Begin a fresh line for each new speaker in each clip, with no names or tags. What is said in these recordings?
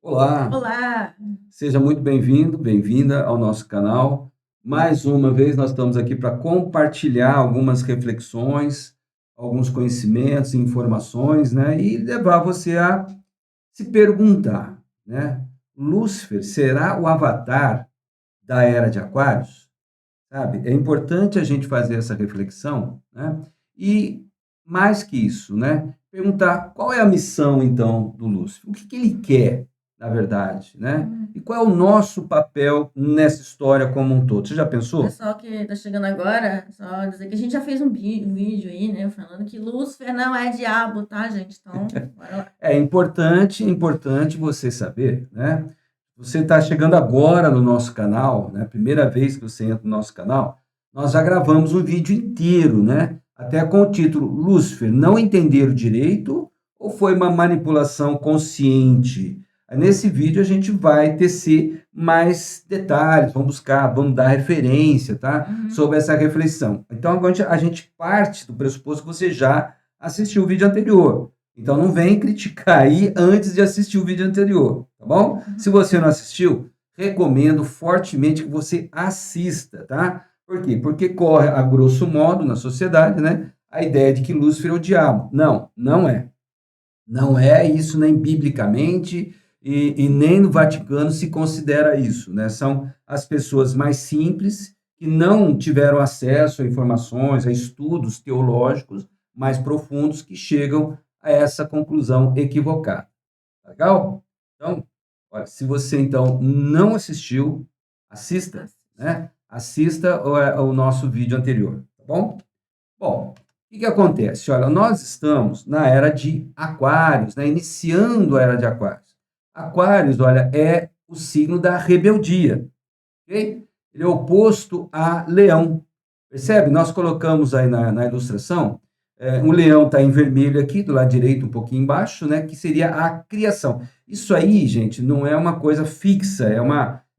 Olá,
Olá!
seja muito bem-vindo, bem-vinda ao nosso canal. Mais uma vez, nós estamos aqui para compartilhar algumas reflexões, alguns conhecimentos e informações, né? E levar você a se perguntar, né? Lúcifer será o avatar da Era de Aquários? Sabe? É importante a gente fazer essa reflexão, né? E mais que isso, né? Perguntar qual é a missão então do Lúcifer? O que que ele quer, na verdade, né? E
Hum,
qual é o nosso papel nessa história como um todo? Você já pensou?
Pessoal que tá chegando agora, só dizer que a gente já fez um vídeo aí, né, falando que Lúcifer não é diabo, tá, gente? Então, bora lá.
É importante você saber, né? Você está chegando agora no nosso canal, né? Primeira vez que você entra no nosso canal, nós já gravamos um vídeo inteiro, né? Até com o título Lúcifer, não entender o direito ou foi uma manipulação consciente? Nesse vídeo a gente vai tecer mais detalhes, vamos buscar, vamos dar referência, tá?
Uhum.
Sobre essa reflexão. Então agora a gente parte do pressuposto que você já assistiu o vídeo anterior. Então não vem criticar aí antes de assistir o vídeo anterior, tá bom? Se você não assistiu, recomendo fortemente que você assista, tá? Por quê? Porque corre a grosso modo na sociedade, né, a ideia de que Lúcifer é o diabo. Não, não é. Não é isso nem biblicamente e nem no Vaticano se considera isso, né? São as pessoas mais simples que não tiveram acesso a informações, a estudos teológicos mais profundos que chegam a essa conclusão equivocada. Legal? Então, olha, se você então não assistiu, assista,
Assiste.
né? Assista o nosso vídeo anterior, tá bom? Bom, o que acontece? Olha, nós estamos na era de Aquários, né? Iniciando a era de Aquários. Aquários, olha, é o signo da rebeldia, ok? Ele é oposto a Leão. Percebe? Nós colocamos aí na ilustração, um leão está em vermelho aqui, do lado direito, um pouquinho embaixo, né? Que seria a criação. Isso aí, gente, não é uma coisa fixa,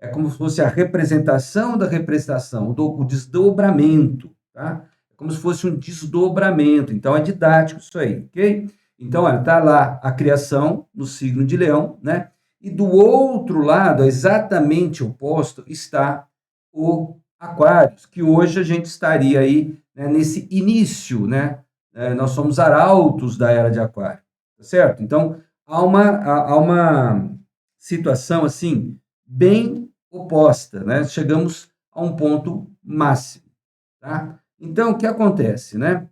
é como se fosse a representação da representação, o desdobramento, tá? É como se fosse um desdobramento. Então é didático isso aí, ok? Então, olha, tá lá a criação no signo de Leão, né? E do outro lado, exatamente oposto, está o Aquários, que hoje a gente estaria aí, né, nesse início, né? Nós somos arautos da era de Aquário, tá certo? Então, há uma situação assim, bem oposta, né? Chegamos a um ponto máximo, tá? Então, o que acontece, né?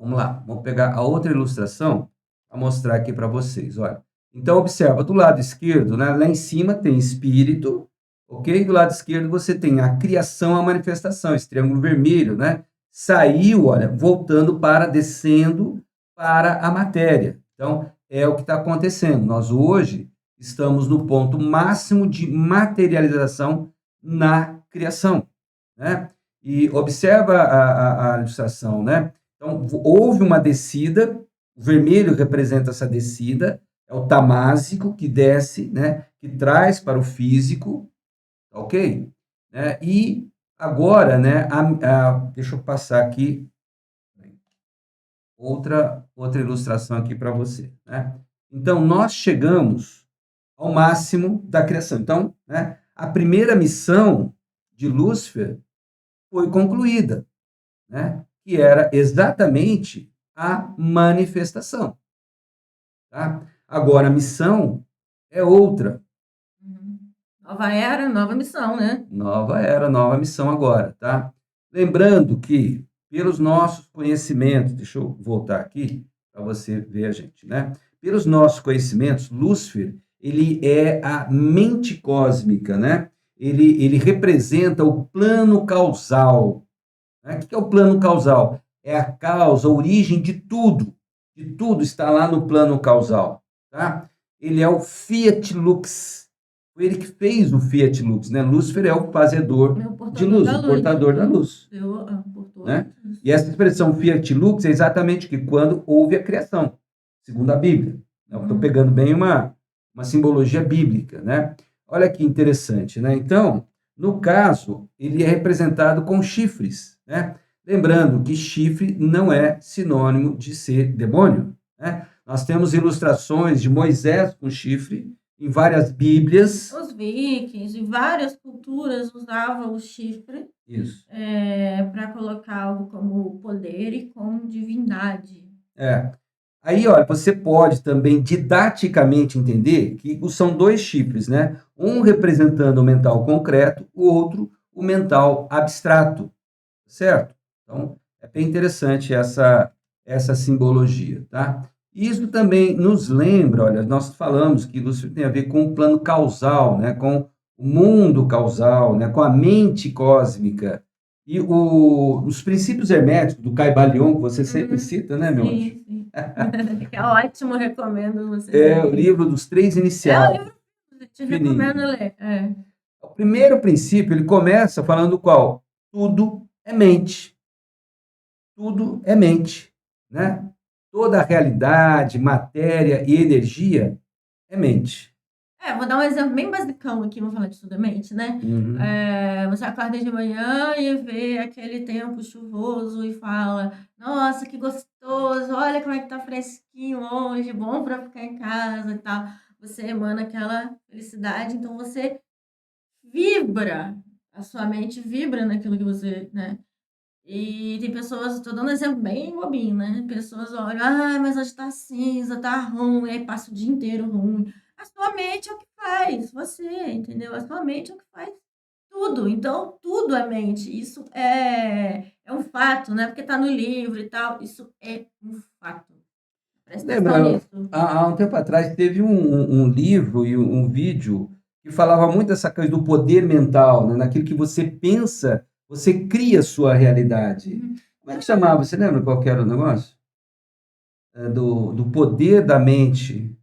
Vamos lá, vamos pegar a outra ilustração para mostrar aqui para vocês. Olha, então observa do lado esquerdo, né? Lá em cima tem espírito, ok? Do lado esquerdo você tem a criação, a manifestação, esse triângulo vermelho, né? Saiu, olha, voltando para descendo para a matéria. Então é o que está acontecendo. Nós hoje estamos no ponto máximo de materialização na criação, né? E observa a ilustração, né? Então, houve uma descida, o vermelho representa essa descida, é o tamásico que desce, né, que traz para o físico, ok? E agora, né, deixa eu passar aqui outra ilustração aqui para você, né? Então, nós chegamos ao máximo da criação. Então, né, a primeira missão de Lúcifer foi concluída, né? Que era exatamente a manifestação. Tá? Agora, a missão é outra.
Uhum. Nova era, nova missão, né?
Nova era, nova missão agora. Tá? Lembrando que, pelos nossos conhecimentos, deixa eu voltar aqui para você ver a gente, né? Pelos nossos conhecimentos, Lúcifer, ele é a mente cósmica, né? Ele representa o plano causal. Né? O que é o plano causal? É a causa, a origem de tudo. De tudo está lá no plano causal. Tá? Ele é o Fiat Lux. Foi ele que fez o Fiat Lux. Né? Lúcifer é o fazedor
É o
de
portador
luz,
da
o
luz.
portador da luz.
Portou a
Né?
luz.
E essa expressão Fiat Lux é exatamente que quando houve a criação, segundo a Bíblia. Estou
Uhum.
pegando bem uma simbologia bíblica. Né? Olha que interessante. Né? Então, no caso, ele é representado com chifres. Né? Lembrando que chifre não é sinônimo de ser demônio. Né? Nós temos ilustrações de Moisés com chifre em várias Bíblias.
Os vikings e várias culturas usavam o chifre
Isso.
para colocar algo como poder e como divindade.
Aí, olha, você pode também didaticamente entender que são dois chifres, né? Um representando o mental concreto, o outro o mental abstrato, certo? Então, é bem interessante essa simbologia, tá? Isso também nos lembra, olha, nós falamos que Lúcifer tem a ver com o plano causal, né? Com o mundo causal, né? Com a mente cósmica. E os princípios herméticos do Caibalion, que você sempre cita, né, meu anjo?
Sim, sim. É ótimo, recomendo vocês
É o
lerem.
livro dos três
É o
iniciais,
livro que eu te recomendo
fininho.
ler.
O primeiro princípio, ele começa falando qual? Tudo é mente. Tudo é mente, né? Toda a realidade, matéria e energia é mente.
Vou dar um exemplo bem basicão aqui, vou falar de estudamente, né?
Uhum.
Você acorda de manhã e vê aquele tempo chuvoso e fala: Nossa, que gostoso, olha como é que tá fresquinho hoje, bom para ficar em casa e tal. Você emana aquela felicidade, então você vibra, a sua mente vibra naquilo que você, né? E tem pessoas, estou dando um exemplo bem bobinho, né? Pessoas olham, mas hoje tá cinza, tá ruim, aí passa o dia inteiro ruim. A sua mente é o que faz, você, entendeu? A sua mente é o que faz tudo. Então, tudo é mente. Isso é um fato, né? Porque tá no livro e tal. Isso é um fato. Presta atenção
Lembra,
nisso.
há um tempo atrás teve um livro e um vídeo que falava muito dessa coisa do poder mental, né? Naquilo que você pensa, você cria a sua realidade. Como é que chamava? Você lembra qual que era o negócio? Do poder da mente.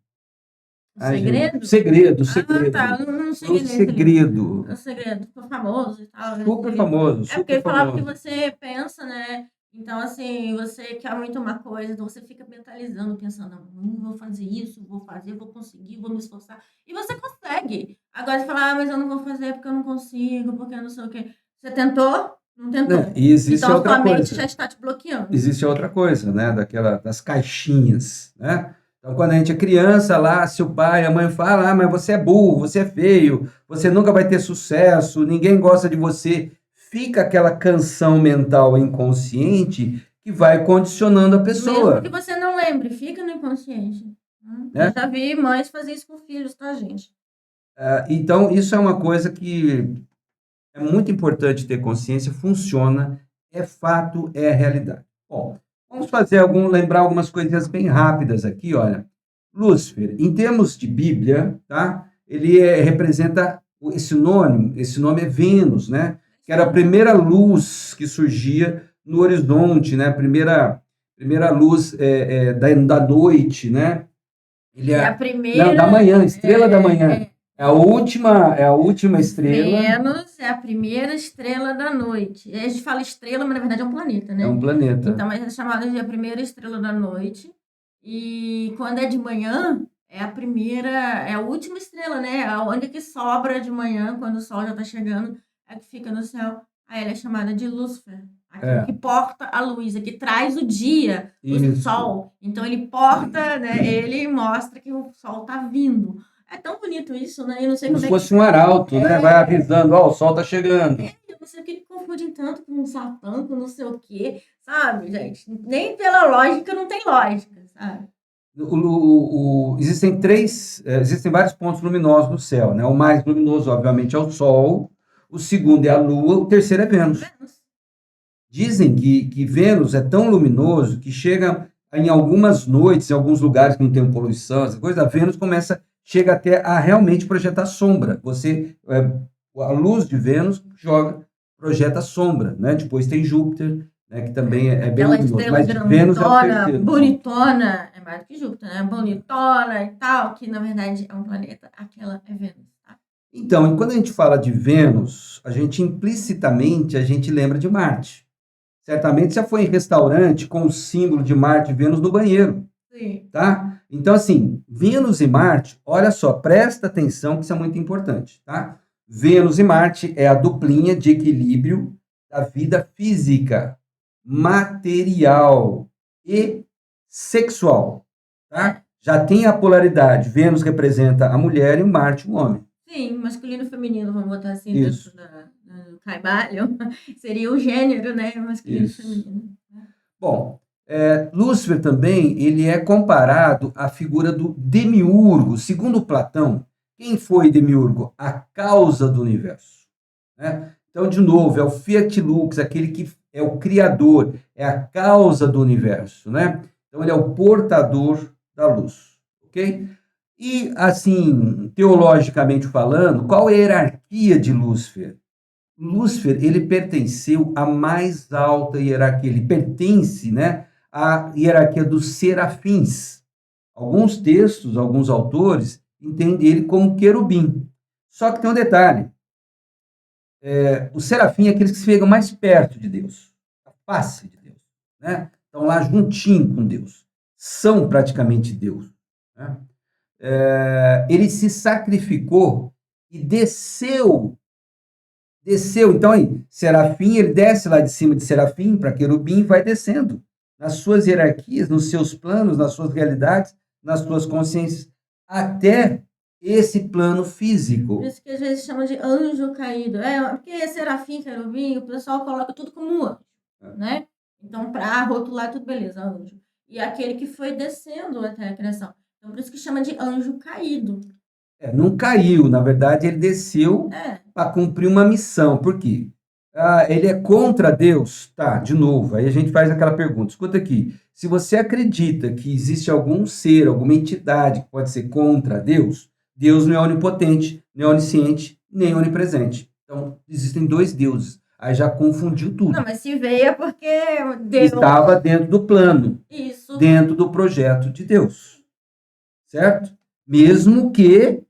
O
Ai, gente,
segredo?
segredo,
Tá.
segredo.
Eu não
O
cheguei nesse livro. É
segredo.
o segredo. Ficou famoso e tal, nesse
Super
livro.
famoso,
É porque
super
ele falava que
famoso.
você pensa, né? Então, assim, você quer muito uma coisa, então você fica mentalizando, pensando, vou fazer isso, vou fazer, vou conseguir, vou me esforçar. E você consegue. Agora você fala, mas eu não vou fazer porque eu não consigo, porque eu não sei o quê. Você tentou? Não
Né?
tentou.
E existe
Então a
outra
sua mente já
coisa.
está te bloqueando.
Existe outra coisa, né? Das caixinhas, né? Então, quando a gente é criança lá, se o pai, a mãe fala, mas você é burro, você é feio, você nunca vai ter sucesso, ninguém gosta de você, fica aquela canção mental inconsciente que vai condicionando a
Mesmo que
pessoa,
você não lembre, fica no inconsciente. Eu
né?
já vi mães fazer isso com filhos, tá, gente?
Então, isso é uma coisa que é muito importante ter consciência, funciona, é fato, é realidade. Bom, vamos lembrar algumas coisinhas bem rápidas aqui, olha. Lúcifer, em termos de Bíblia, tá? Ele representa esse nome é Vênus, né? Que era a primeira luz que surgia no horizonte, né? A primeira luz da noite, né? Ele
É a
não, da
primeira.
manhã, estrela da manhã. É a última estrela.
Vênus é a primeira estrela da noite. A gente fala estrela, mas na verdade é um planeta,
É
né?
um planeta.
Então, mas é chamada de a primeira estrela da noite. E quando é de manhã, é a primeira, é a última estrela, né? A única que sobra de manhã, quando o sol já está chegando, é a que fica no céu. Aí ela é chamada de Lúcifer. Aquilo
É,
que porta a luz, é que traz o dia, o
isso.
sol. Então ele porta, né? Ele mostra que o sol está vindo. É tão bonito isso, né? Eu não sei
Como
como
se
é que.
fosse um arauto, né? Vai avisando, ó, o sol tá chegando.
Eu não sei o que confundem tanto com um Satã, com não sei o quê, sabe, gente? Nem pela lógica não tem lógica, sabe?
Existem vários pontos luminosos no céu, né? O mais luminoso, obviamente, é o Sol, o segundo é a Lua, o terceiro é Vênus.
Vênus.
Dizem que Vênus é tão luminoso que chega em algumas noites, em alguns lugares que não tem poluição, essa coisa, a Vênus chega até a realmente projetar sombra. A luz de Vênus projeta sombra, né? Depois tem Júpiter, né? Que também é bem
Aquela
luminoso,
estrela
mas Vênus é o
grandona,
terceiro ponto.
bonitona, é mais do que Júpiter, né? Bonitona e tal, que na verdade é um planeta. Aquela é Vênus, tá?
Então, e quando a gente fala de Vênus, implicitamente a gente lembra de Marte. Certamente já foi em restaurante com o símbolo de Marte e Vênus no banheiro,
Sim.
tá? Então, assim, Vênus e Marte, olha só, presta atenção que isso é muito importante, tá? Vênus e Marte é a duplinha de equilíbrio da vida física, material e sexual, tá? Já tem a polaridade. Vênus representa a mulher e o Marte o homem.
Sim, masculino e feminino, vamos botar assim,
Isso.
dentro do caibalho. Seria o gênero, né? Masculino
Isso.
e feminino.
Bom, Lúcifer também ele é comparado à figura do demiurgo. Segundo Platão, quem foi demiurgo? A causa do universo. Né? Então, de novo, é o Fiat Lux, aquele que é o criador, é a causa do universo. Né? Então, ele é o portador da luz. Ok? E, assim, teologicamente falando, qual é a hierarquia de Lúcifer? Lúcifer, ele pertenceu à mais alta hierarquia, ele pertence, né, à hierarquia dos serafins. Alguns textos, alguns autores, entendem ele como querubim. Só que tem um detalhe, o serafim é aqueles que chegam mais perto de Deus, a face de Deus, né? Estão lá juntinho com Deus, são praticamente Deus. Né? Ele se sacrificou e desceu. Então, aí, serafim, ele desce lá de cima de serafim para querubim e vai descendo nas suas hierarquias, nos seus planos, nas suas realidades, nas suas consciências, até esse plano físico.
Por isso que às vezes chama de anjo caído. Porque serafim, querubim, o pessoal coloca tudo como anjo, né? Então, para rotular tudo, beleza, anjo. E aquele que foi descendo até a criação. Então, por isso que chama de anjo caído.
Não caiu, na verdade, ele desceu para cumprir uma missão. Por quê? Ele é contra Deus? Tá, de novo, aí a gente faz aquela pergunta. Escuta aqui, se você acredita que existe algum ser, alguma entidade que pode ser contra Deus, Deus não é onipotente, nem onisciente, nem onipresente. Então, existem dois deuses. Aí já confundiu tudo.
Não, mas se veio é porque Deus...
Estava dentro do plano.
Isso.
Dentro do projeto de Deus. Certo? Mesmo que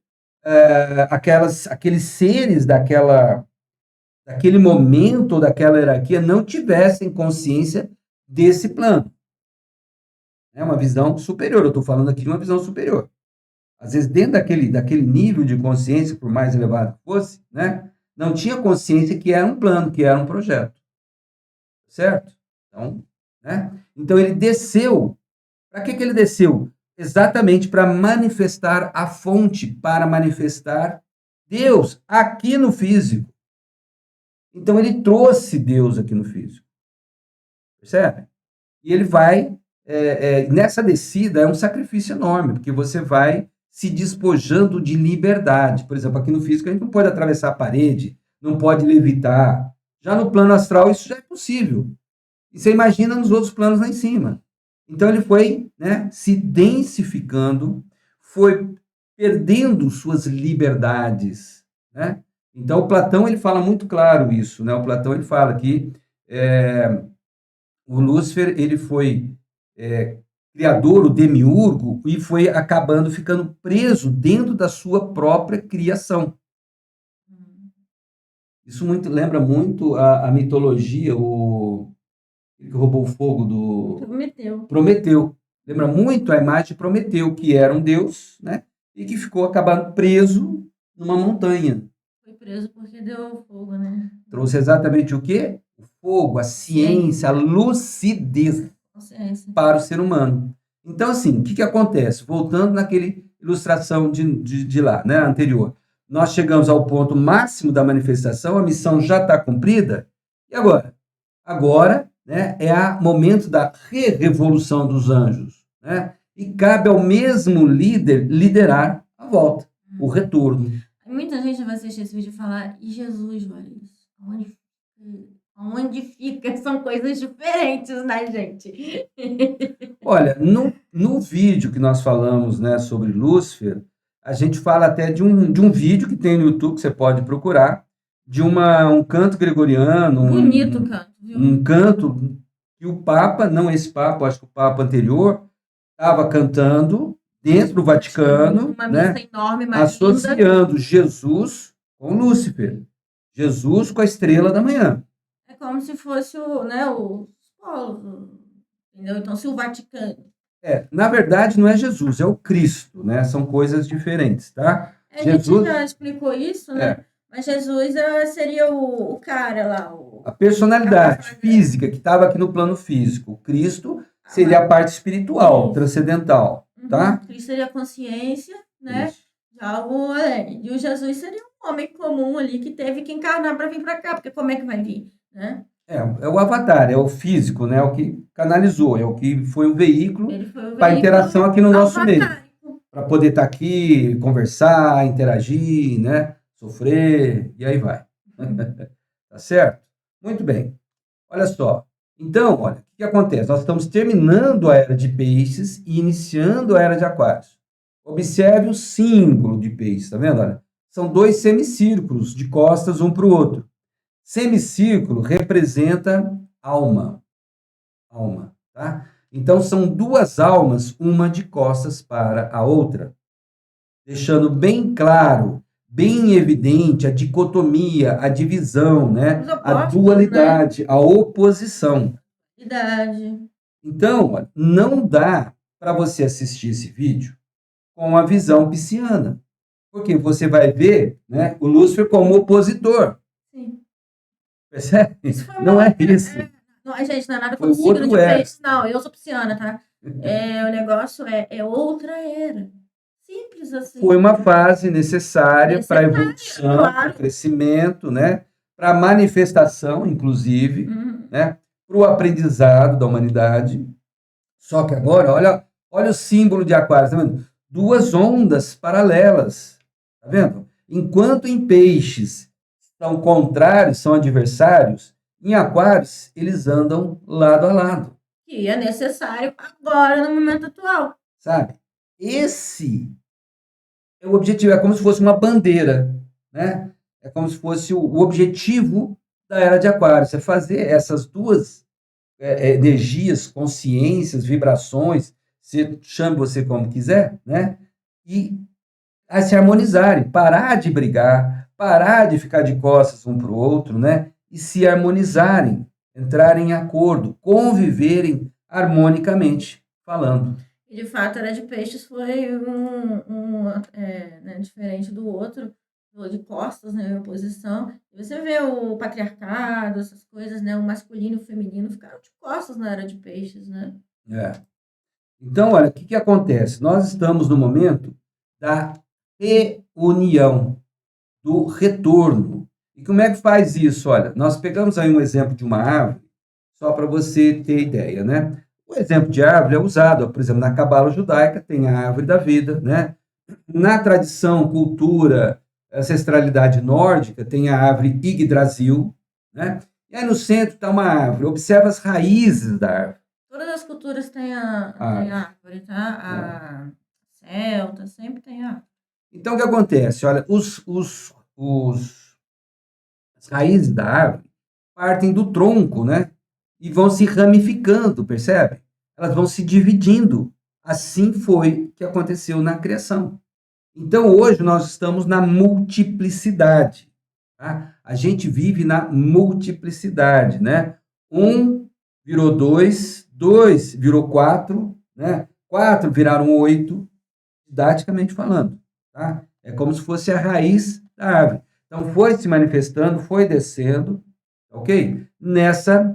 aqueles seres daquele momento ou daquela hierarquia não tivessem consciência desse plano. É uma visão superior, eu estou falando aqui de uma visão superior. Às vezes, dentro daquele nível de consciência, por mais elevado que fosse, né, não tinha consciência que era um plano, que era um projeto. Certo? Então ele desceu. Para que ele desceu? Exatamente para manifestar a fonte, para manifestar Deus aqui no físico. Então ele trouxe Deus aqui no físico. Percebe? E ele vai, nessa descida é um sacrifício enorme, porque você vai se despojando de liberdade. Por exemplo, aqui no físico a gente não pode atravessar a parede, não pode levitar. Já no plano astral isso já é possível. E você imagina nos outros planos lá em cima. Então ele foi, né, se densificando, foi perdendo suas liberdades, né? Então o Platão ele fala muito claro isso, né? O Platão ele fala que o Lúcifer ele foi criador, o demiurgo, e foi acabando ficando preso dentro da sua própria criação. Isso lembra muito a mitologia, que roubou o fogo do Prometeu. Lembra muito a imagem de Prometeu, que era um deus, né? E que ficou acabando preso numa montanha.
Foi preso porque deu fogo, né?
Trouxe exatamente o quê? O fogo, a ciência, a lucidez para o ser humano. Então, assim, o que acontece? Voltando naquela ilustração de lá, né, anterior. Nós chegamos ao ponto máximo da manifestação, a missão já está cumprida. E agora? Agora, né, é o momento da revolução dos anjos. Né? E cabe ao mesmo líder liderar a volta, o retorno.
Muita gente vai assistir esse vídeo e falar, e Jesus, Maurício? Onde fica? São coisas diferentes, né, gente?
Olha, no vídeo que nós falamos, né, sobre Lúcifer, a gente fala até de um vídeo que tem no YouTube, que você pode procurar, de um canto gregoriano.
Bonito canto, viu?
Um canto que o Papa, não esse Papa, acho que o Papa anterior, estava cantando dentro do Vaticano,
uma
né,
missa enorme,
associando
linda.
Jesus com Lúcifer. Jesus com a estrela da manhã.
É como se fosse os polos, entendeu? Então, se o Vaticano...
Na verdade, não é Jesus, é o Cristo, né? São coisas diferentes, tá?
A gente já explicou isso, né? Mas Jesus seria o cara lá.
A personalidade física que estava aqui no plano físico. O Cristo seria a parte espiritual, transcendental. tá?
Cristo seria a consciência, né,
Isso.
de algo além. E o Jesus seria um homem comum ali que teve que encarnar para vir para cá, porque como é que vai vir, né?
É o avatar, é o físico, né? É o que canalizou, é o que foi o veículo
Ele foi o
para interação
veículo
aqui no nosso meio,
avatárico.
para poder estar aqui, conversar, interagir, né? Sofrer, e aí vai. Tá certo? Muito bem. Olha só. Então, olha, o que acontece? Nós estamos terminando a era de peixes e iniciando a era de aquários. Observe o símbolo de peixe, tá vendo? Olha, são dois semicírculos de costas um para o outro. Semicírculo representa alma, alma, tá? Então são duas almas, uma de costas para a outra, deixando bem claro, bem evidente a dicotomia, a divisão,
Os
né? A
opostos, né?
dualidade, a oposição.
Idade.
Então, olha, não dá para você assistir esse vídeo com a visão pisciana, porque você vai ver, né, o Lúcifer como opositor.
Sim.
Percebe?
Isso foi
Não é
outra.
isso.
Não, gente, não é nada
Foi
contra o
o
signo
outro
de
era.
peixes, não. Eu sou pisciana, tá? O negócio é outra era. Simples assim.
Foi uma fase necessária para a
Necessária,
evolução, para
claro.
o crescimento, né? Para a manifestação, inclusive, né? Para o aprendizado da humanidade. Só que agora, olha o símbolo de Aquário, tá vendo? Duas ondas paralelas, tá vendo? Enquanto em peixes são contrários, são adversários, em Aquários eles andam lado a lado,
Que é necessário agora, no momento atual.
sabe? Esse é o objetivo, é como se fosse uma bandeira, né? É como se fosse o objetivo da era de Aquário, é fazer essas duas energias, consciências, vibrações, você chame você como quiser, né? E a se harmonizarem, parar de brigar, parar de ficar de costas um para o outro, né? E se harmonizarem, entrarem em acordo, conviverem harmonicamente, falando.
E de fato, a era de peixes foi né, diferente do outro, de costas, né, em oposição. E você vê o patriarcado, essas coisas, né, o masculino e o feminino ficaram de costas na era de peixes, né?
É. Então, olha, o que acontece? Nós estamos no momento da reunião, do retorno. E como é que faz isso? Olha, nós pegamos aí um exemplo de uma árvore, só para você ter ideia, né? O exemplo de árvore é usado, por exemplo, na cabala judaica tem a árvore da vida, né? Na tradição, cultura, ancestralidade nórdica, tem a árvore Yggdrasil, né? E aí no centro está uma árvore, observa as raízes da árvore.
Todas as culturas têm a árvore, tá? A celta sempre tem a árvore.
Então, o que acontece? Olha, as raízes da árvore partem do tronco, né? E vão se ramificando, percebe? Elas vão se dividindo. Assim foi que aconteceu na criação. Então, hoje nós estamos na multiplicidade. Tá? A gente vive na multiplicidade, né? Um virou dois, dois virou quatro, né? Quatro viraram oito, didaticamente falando. Tá? É como se fosse a raiz da árvore. Então, foi se manifestando, foi descendo, ok? Nessa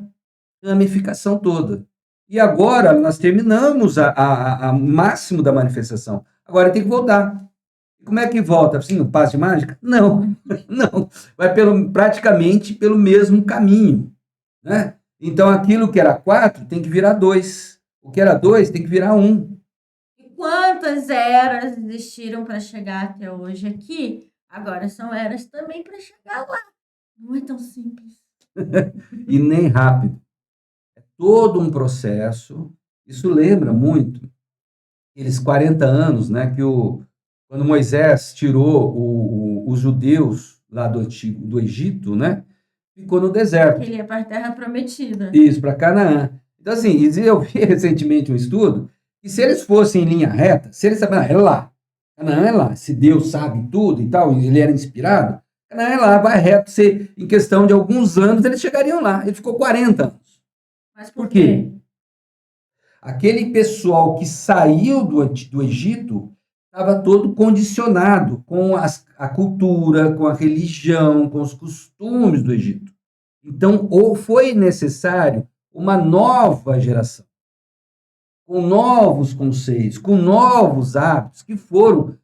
ramificação toda. E agora nós terminamos a máximo da manifestação. Agora tem que voltar. Como é que volta? Assim, um passe de mágica? Não, não. Vai praticamente pelo mesmo caminho. Né? Então, aquilo que era 4 tem que virar 2. O que era 2 tem que virar 1.
E quantas eras existiram para chegar até hoje aqui? Agora são eras também para chegar lá. Não é tão simples.
E nem rápido. É todo um processo. Isso lembra muito aqueles 40 anos, né, quando Moisés tirou os judeus lá do Egito, né, ficou no deserto.
Ele ia para a Terra Prometida.
Isso, para Canaã. Então, assim, eu vi recentemente um estudo que se eles fossem em linha reta, se eles sabem, é lá, Canaã é lá, se Deus sabe tudo e tal, ele era inspirado, Canaã é lá, vai reto, em questão de alguns anos eles chegariam lá. Ele ficou 40 anos.
Mas por quê?
Aquele pessoal que saiu do Egito estava todo condicionado com a cultura, com a religião, com os costumes do Egito. Então, ou foi necessário uma nova geração, com novos conceitos, com novos hábitos que foram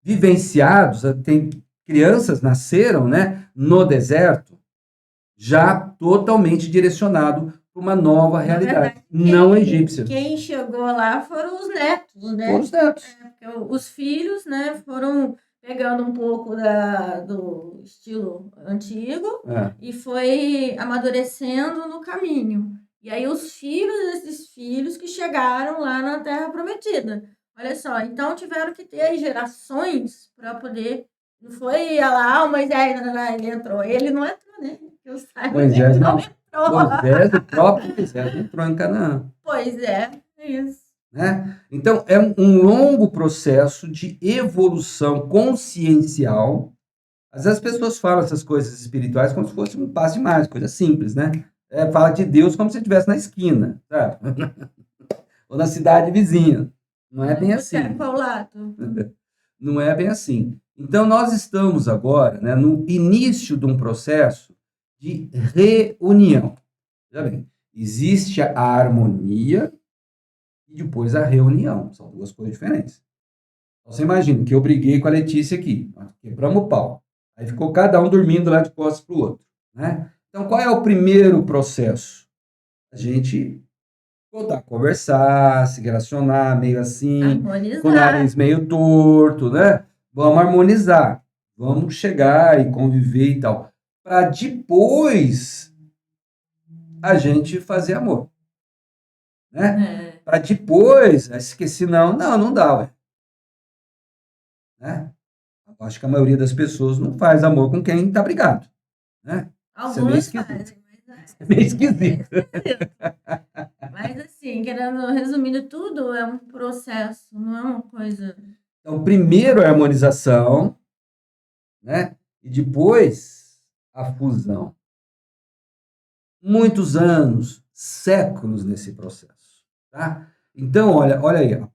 vivenciados. Tem crianças nasceram, né, no deserto, já totalmente direcionado para uma nova
Na
realidade,
verdade,
não egípcia.
quem chegou lá foram os netos, né?
Foram os netos.
Porque os filhos, né, foram pegando um pouco do estilo antigo e foi amadurecendo no caminho. E aí os filhos desses filhos que chegaram lá na Terra Prometida. Olha só, então tiveram que ter gerações para poder. Não foi lá, o Moisés, ele entrou. Ele não entrou, né? Eu saiba,
Moisés
ele não
não.
entrou.
Moisés, o próprio Moisés, entrou em Canaã.
Pois é, isso.
Né? Então, é um longo processo de evolução consciencial. Às vezes as pessoas falam essas coisas espirituais como se fosse um passe de mágica, coisa simples, né? Fala de Deus como se estivesse na esquina, sabe? Ou na cidade vizinha. Não é bem assim. Não é bem assim. Então, nós estamos agora, né, no início de um processo de reunião. Já bem, existe a harmonia e depois a reunião. São duas coisas diferentes. Então, você imagina que eu briguei com a Letícia aqui, nós quebramos o pau. Aí ficou cada um dormindo lá de costas para o outro. Né? Então, qual é o primeiro processo? A gente voltar a conversar, se relacionar meio assim, com o nariz meio torto, né? Vamos harmonizar, vamos chegar e conviver e tal. Para depois a gente fazer amor. Né? Para depois, esqueci, não dá, ué. Né? Acho que a maioria das pessoas não faz amor com quem está brigado. Né?
Algumas fazem, mas
é meio esquisito.
Mas assim, resumindo tudo, é um processo, não é uma coisa.
Então, primeiro a harmonização, né? E depois a fusão. Muitos anos, séculos nesse processo. Tá? Então, olha aí, ó.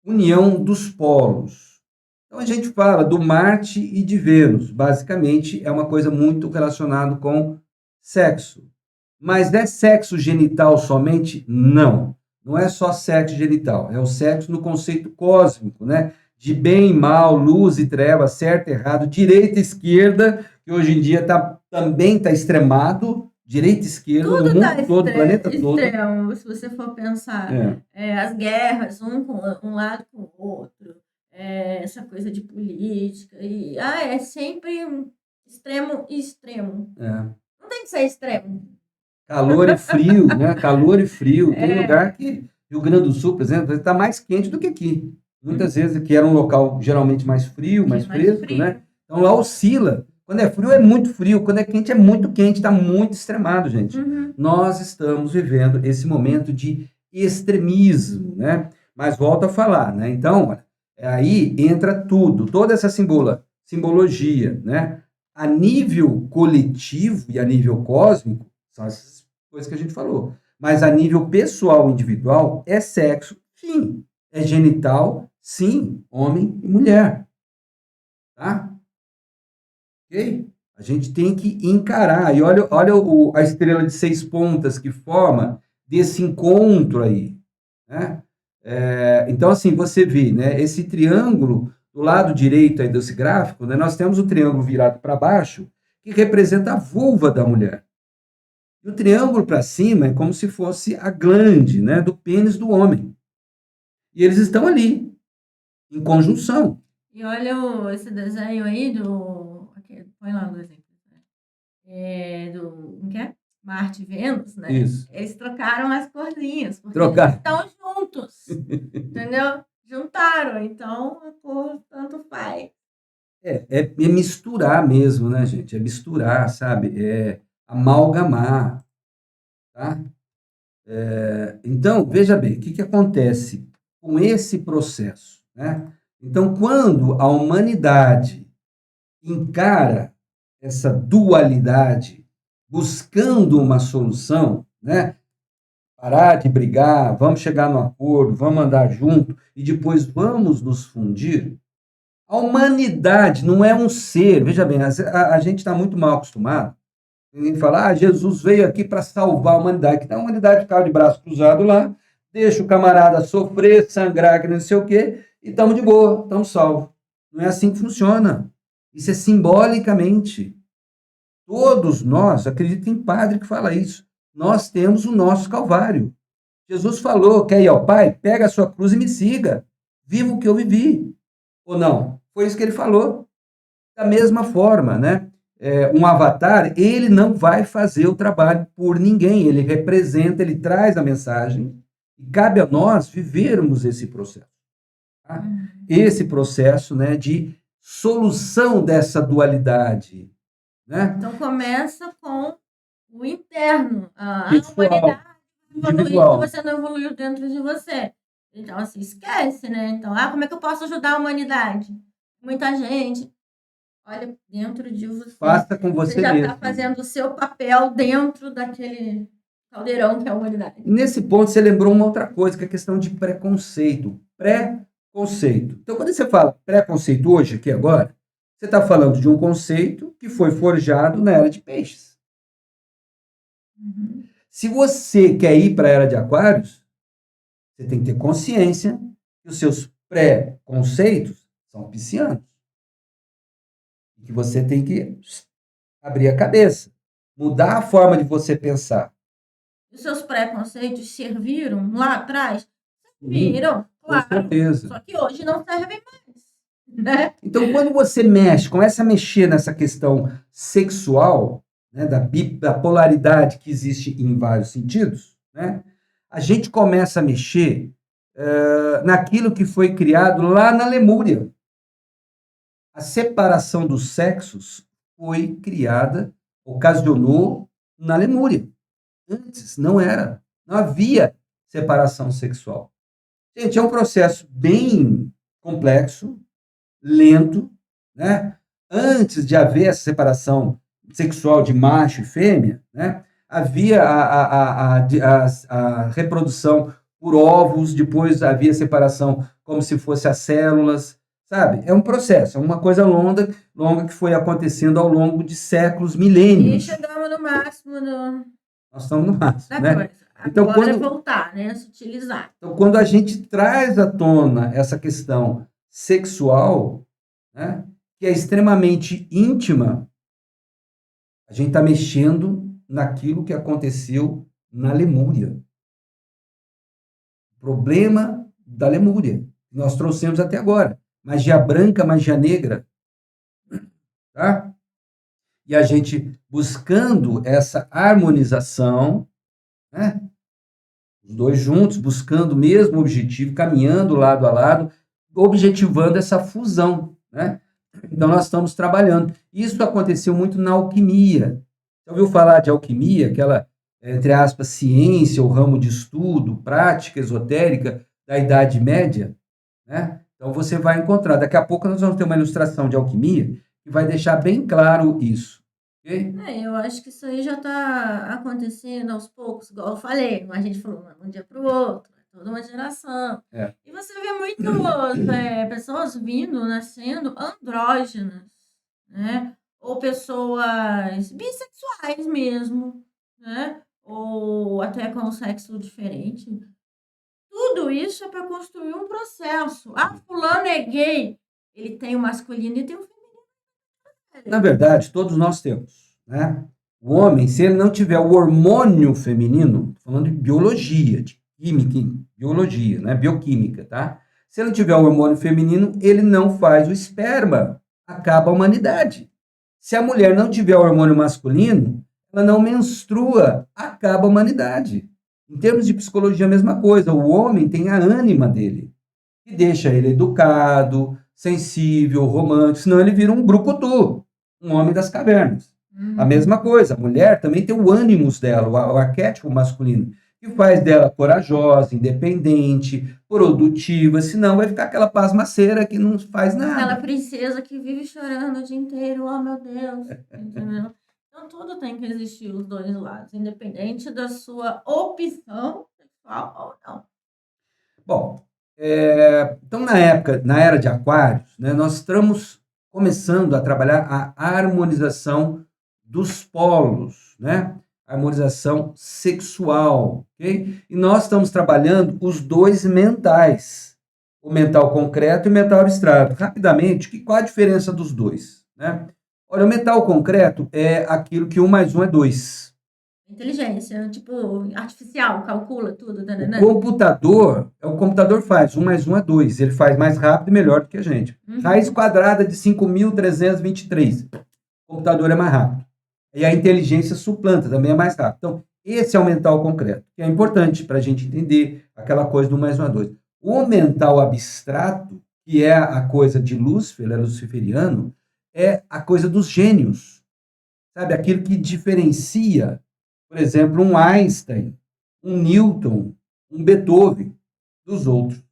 União dos polos. Então, a gente fala do Marte e de Vênus. Basicamente, é uma coisa muito relacionada com sexo. Mas é sexo genital somente? Não. Não é só sexo genital. É o sexo no conceito cósmico, né? De bem e mal, luz e treva, certo e errado, direita e esquerda, que hoje em dia também está extremado. Direita e esquerda,
tudo
no mundo todo, no planeta todo.
Extremo, se você for pensar. As guerras, um lado com o outro. Essa coisa de política. É sempre um extremo e extremo. Não tem que ser extremo.
Calor e frio, né? Calor e frio. Tem lugar que, Rio Grande do Sul, por exemplo, está mais quente do que aqui. Muitas vezes aqui era um local geralmente mais frio, mais fresco, né? Então lá oscila. Quando é frio, é muito frio. Quando é muito quente. Está muito extremado, gente. Nós estamos vivendo esse momento de extremismo, né? Mas volto a falar, né? Então, aí entra tudo, toda essa simbologia, né? A nível coletivo e a nível cósmico, são essas coisas que a gente falou. Mas a nível pessoal, individual, é sexo, sim. É genital, sim. Homem e mulher. Tá? Ok? A gente tem que encarar. E olha a estrela de 6 pontas que forma desse encontro aí. Né? Então, assim, você vê, né, esse triângulo do lado direito aí desse gráfico, né, nós temos o triângulo virado para baixo, que representa a vulva da mulher. E o triângulo para cima é como se fosse a glande, né, do pênis do homem. E eles estão ali, em conjunção.
E olha esse desenho aí põe lá o exemplo. O que é? Marte e Vênus, né?
Isso.
Eles trocaram as corzinhas, porque
eles
estão juntos, entendeu? Juntaram, então a cor tanto faz.
É misturar mesmo, né, gente? É misturar, sabe? É amalgamar, tá? Então, veja bem, o que acontece com esse processo, né? Então, quando a humanidade encara essa dualidade, buscando uma solução, né? Parar de brigar, vamos chegar no acordo, vamos andar junto e depois vamos nos fundir. A humanidade não é um ser, veja bem, a gente está muito mal acostumado. Ninguém fala, Jesus veio aqui para salvar a humanidade. Que a humanidade ficava de braço cruzado lá, deixa o camarada sofrer, sangrar, que não sei o quê, e estamos de boa, estamos salvos. Não é assim que funciona. Isso é simbolicamente. Todos nós, acredito em padre que fala isso, nós temos o nosso Calvário. Jesus falou, quer ir ao Pai? Pega a sua cruz e me siga. Viva o que eu vivi. Ou não? Foi isso que ele falou. Da mesma forma, né? Um avatar, ele não vai fazer o trabalho por ninguém. Ele representa, ele traz a mensagem. E cabe a nós vivermos esse processo. Tá? Esse processo, né, de solução dessa dualidade. Né?
Então começa com o interno, a
Pessoal,
humanidade evoluir se
individual.
você não evoluiu dentro de você. Então, assim, esquece, né? Então, como é que eu posso ajudar a humanidade? Muita gente, olha, dentro de você.
Faça com você
já
mesmo.
está fazendo o seu papel dentro daquele caldeirão que é a humanidade.
Nesse ponto, você lembrou uma outra coisa, que é a questão de preconceito. Preconceito. Então, quando você fala preconceito hoje, aqui agora, você está falando de um conceito que foi forjado na era de peixes.
Uhum.
Se você quer ir para a era de aquários, você tem que ter consciência que os seus pré-conceitos são piscianos. E que você tem que abrir a cabeça, mudar a forma de você pensar.
Os seus preconceitos serviram lá atrás? Serviram, claro.
Com certeza.
Só que hoje não servem mais, né?
Então, quando você começa a mexer nessa questão sexual, né, da polaridade que existe em vários sentidos, né, a gente começa a mexer naquilo que foi criado lá na Lemúria. A separação dos sexos foi criada, ocasionou na Lemúria. Antes não era, não havia separação sexual. Gente, é um processo bem complexo, lento, né? Antes de haver essa separação sexual de macho e fêmea, né? Havia a reprodução por ovos, depois havia separação como se fosse as células, sabe? É um processo, é uma coisa longa que foi acontecendo ao longo de séculos, milênios.
E chegamos no máximo
Nós estamos no máximo, né?
coisa.
Então,
Agora voltar, né? Se utilizar.
Então, quando a gente traz à tona essa questão sexual, né, que é extremamente íntima, a gente está mexendo naquilo que aconteceu na Lemúria. O problema da Lemúria, que nós trouxemos até agora. Magia branca, magia negra. Tá? E a gente buscando essa harmonização, né? Os dois juntos, buscando o mesmo objetivo, caminhando lado a lado, objetivando essa fusão, né? Então, nós estamos trabalhando. Isso aconteceu muito na alquimia. Você ouviu falar de alquimia, aquela, entre aspas, ciência, ou ramo de estudo, prática esotérica da Idade Média? Né? Então, você vai encontrar. Daqui a pouco nós vamos ter uma ilustração de alquimia que vai deixar bem claro isso. Okay?
Eu acho que isso aí já está acontecendo aos poucos, igual eu falei. A gente falou de um dia para o outro, toda uma geração. E você vê muito pessoas vindo, nascendo andrógenas, né? Ou pessoas bissexuais mesmo, né? Ou até com sexo diferente. Tudo isso é para construir um processo. Fulano é gay. Ele tem o masculino e tem o feminino.
Na verdade, todos nós temos, né? O homem, se ele não tiver o hormônio feminino, falando de biologia, de química, biologia, né? Bioquímica, tá? Se ele não tiver o hormônio feminino, ele não faz o esperma. Acaba a humanidade. Se a mulher não tiver o hormônio masculino, ela não menstrua, acaba a humanidade. Em termos de psicologia, a mesma coisa. O homem tem a ânima dele, que deixa ele educado, sensível, romântico, senão ele vira um brucutu, um homem das cavernas. A mesma coisa, a mulher também tem o ânimos dela, o arquétipo masculino, que faz dela corajosa, independente, produtiva, senão vai ficar aquela pasmaceira que não faz nada.
Aquela princesa que vive chorando o dia inteiro, oh meu Deus, entendeu? Então tudo tem que existir os dois lados, independente da sua opção sexual ou não.
Bom, então na era de Aquários, né, nós estamos começando a trabalhar a harmonização dos polos, né? harmonização sexual, ok? E nós estamos trabalhando os dois mentais, o mental concreto e o mental abstrato. Rapidamente, qual a diferença dos dois, né? Olha, o mental concreto é aquilo que 1 mais 1 é 2.
Inteligência, tipo, artificial, calcula tudo,
O
né?
computador faz 1 mais 1 é 2. Ele faz mais rápido e melhor do que a gente. Raiz quadrada de 5.323. O computador é mais rápido. E a inteligência suplanta, também é mais rápido. Então, esse é o mental concreto, que é importante para a gente entender aquela coisa do 1 mais 1 é 2. O mental abstrato, que é a coisa de Lúcifer, ele é luciferiano, é a coisa dos gênios. Sabe? Aquilo que diferencia, por exemplo, um Einstein, um Newton, um Beethoven dos outros.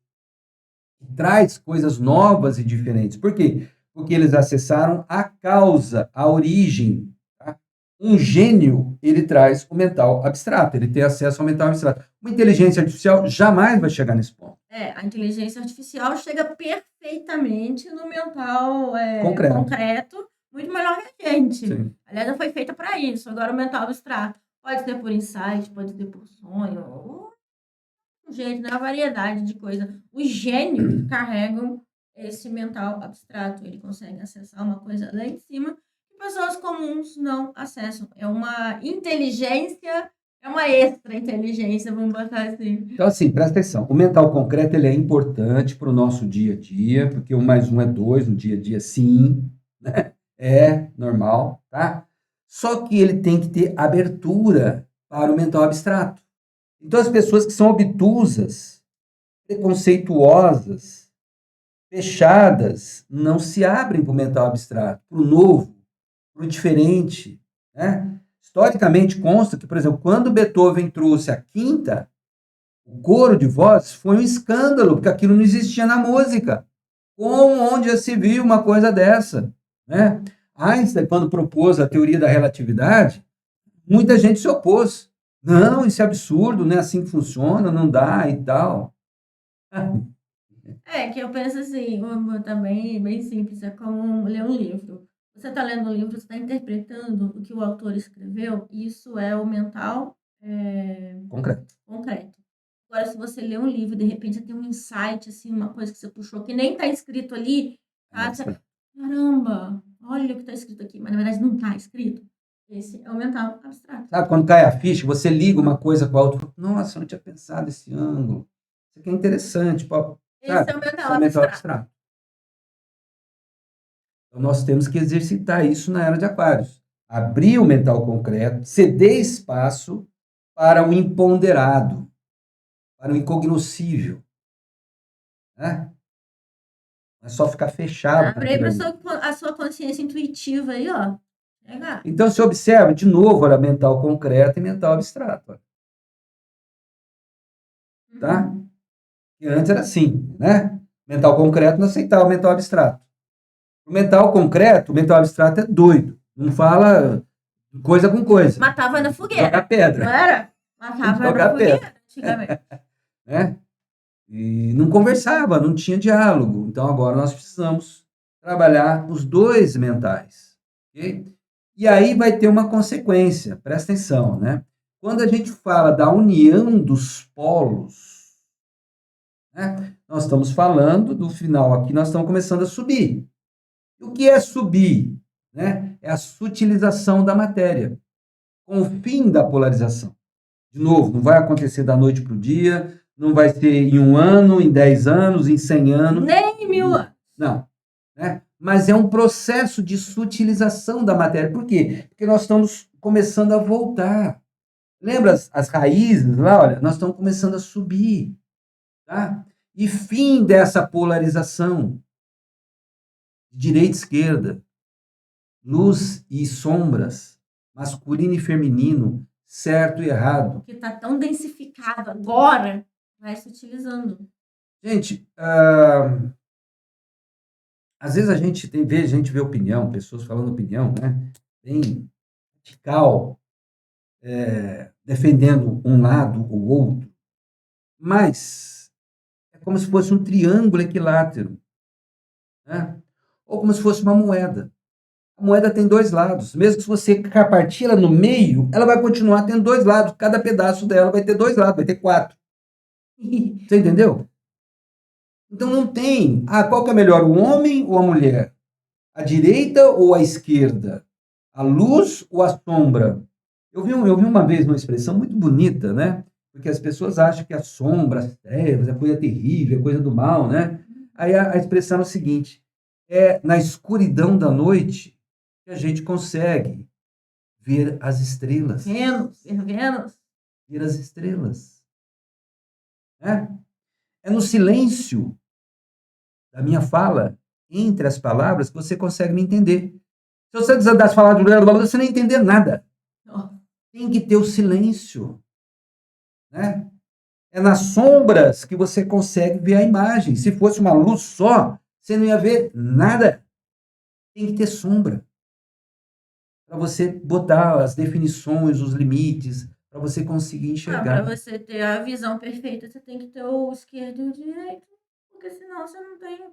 Traz coisas novas e diferentes. Por quê? Porque eles acessaram a causa, a origem. Tá? Um gênio, ele traz o mental abstrato, ele tem acesso ao mental abstrato. Uma inteligência artificial jamais vai chegar nesse ponto.
A inteligência artificial chega perfeitamente no mental
Concreto.
muito melhor que a gente.
Sim.
Aliás, ela foi feita para isso. Agora, o mental abstrato pode ser por insight, pode ser por sonho, ou um jeito, né? Uma variedade de coisas. Os gênios carregam esse mental abstrato. Ele consegue acessar uma coisa lá em cima que pessoas comuns não acessam. É uma inteligência, é uma extra inteligência, vamos botar assim.
Então, assim, presta atenção. O mental concreto ele é importante para o nosso dia a dia, porque 1 mais 1 é 2 no dia a dia, sim, né? É normal, tá? Só que ele tem que ter abertura para o mental abstrato. Então, as pessoas que são obtusas, preconceituosas, fechadas, não se abrem para o mental abstrato, para o novo, para o diferente, né? Historicamente consta que, por exemplo, quando Beethoven trouxe a quinta, o coro de vozes, foi um escândalo, porque aquilo não existia na música. Onde já se viu uma coisa dessa, né? Einstein, quando propôs a teoria da relatividade, muita gente se opôs. Não, isso é absurdo, não é assim que funciona, não dá e tal.
Que eu penso assim, também bem simples, é como ler um livro. Você está lendo um livro, você está interpretando o que o autor escreveu, e isso é o mental concreto. Agora, se você lê um livro, de repente você tem um insight, assim, uma coisa que você puxou, que nem está escrito ali, tá? Você, caramba, olha o que está escrito aqui, mas na verdade não está escrito. Esse é o mental abstrato.
Sabe, quando cai a ficha, você liga uma coisa com a outra, nossa, eu não tinha pensado esse ângulo. Isso aqui é interessante, sabe?
Esse é o mental abstrato.
Então, nós temos que exercitar isso na era de Aquários. Abrir o mental concreto, ceder espaço para o imponderado, para o incognoscível. Né? Não é só ficar fechado.
Abre para a sua consciência intuitiva aí, ó. Legal.
Então, se observa, de novo, olha, mental concreto e mental abstrato. Olha. Tá? E antes era assim, né? Mental concreto não aceitava o mental abstrato. O mental concreto, o mental abstrato é doido. Não fala coisa com coisa.
Matava na fogueira.
Jogar pedra.
Não era? Matava na fogueira, antigamente.
Né? E não conversava, não tinha diálogo. Então, agora nós precisamos trabalhar os dois mentais. Okay? E aí vai ter uma consequência, presta atenção, né? Quando a gente fala da união dos polos, né, nós estamos falando do final aqui, nós estamos começando a subir. E o que é subir? Né? É a sutilização da matéria, com o fim da polarização. De novo, não vai acontecer da noite para o dia, não vai ser em 1 ano, em 10 anos, em 100 anos.
Nem em 1000 anos.
Não. Né? Mas é um processo de sutilização da matéria. Por quê? Porque nós estamos começando a voltar. Lembra as raízes lá? Olha, nós estamos começando a subir. Tá? E fim dessa polarização. Direita e esquerda. Luz e sombras. Masculino e feminino. Certo e errado.
Que está tão densificado agora, vai se utilizando.
Gente, às vezes a gente vê opinião, pessoas falando opinião, né? Bem radical, defendendo um lado ou outro, mas é como se fosse um triângulo equilátero, né? Ou como se fosse uma moeda. A moeda tem dois lados. Mesmo que você partir ela no meio, ela vai continuar tendo dois lados. Cada pedaço dela vai ter dois lados, vai ter quatro. Você entendeu? Então não tem. Qual que é melhor, o homem ou a mulher? A direita ou a esquerda? A luz ou a sombra? Eu vi uma vez uma expressão muito bonita, né? Porque as pessoas acham que a sombra, as trevas, é coisa terrível, é coisa do mal, né? Aí a expressão é o seguinte: é na escuridão da noite que a gente consegue ver as estrelas.
Vênus.
Ver as estrelas. Né? É no silêncio da minha fala, entre as palavras, que você consegue me entender. Se você desandasse falar de você não ia entender nada. Tem que ter o silêncio. Né? É nas sombras que você consegue ver a imagem. Se fosse uma luz só, você não ia ver nada. Tem que ter sombra. Para você botar as definições, os limites, para você conseguir enxergar.
Para você ter a visão perfeita, você tem que ter o esquerdo e o direito. Porque senão você não tem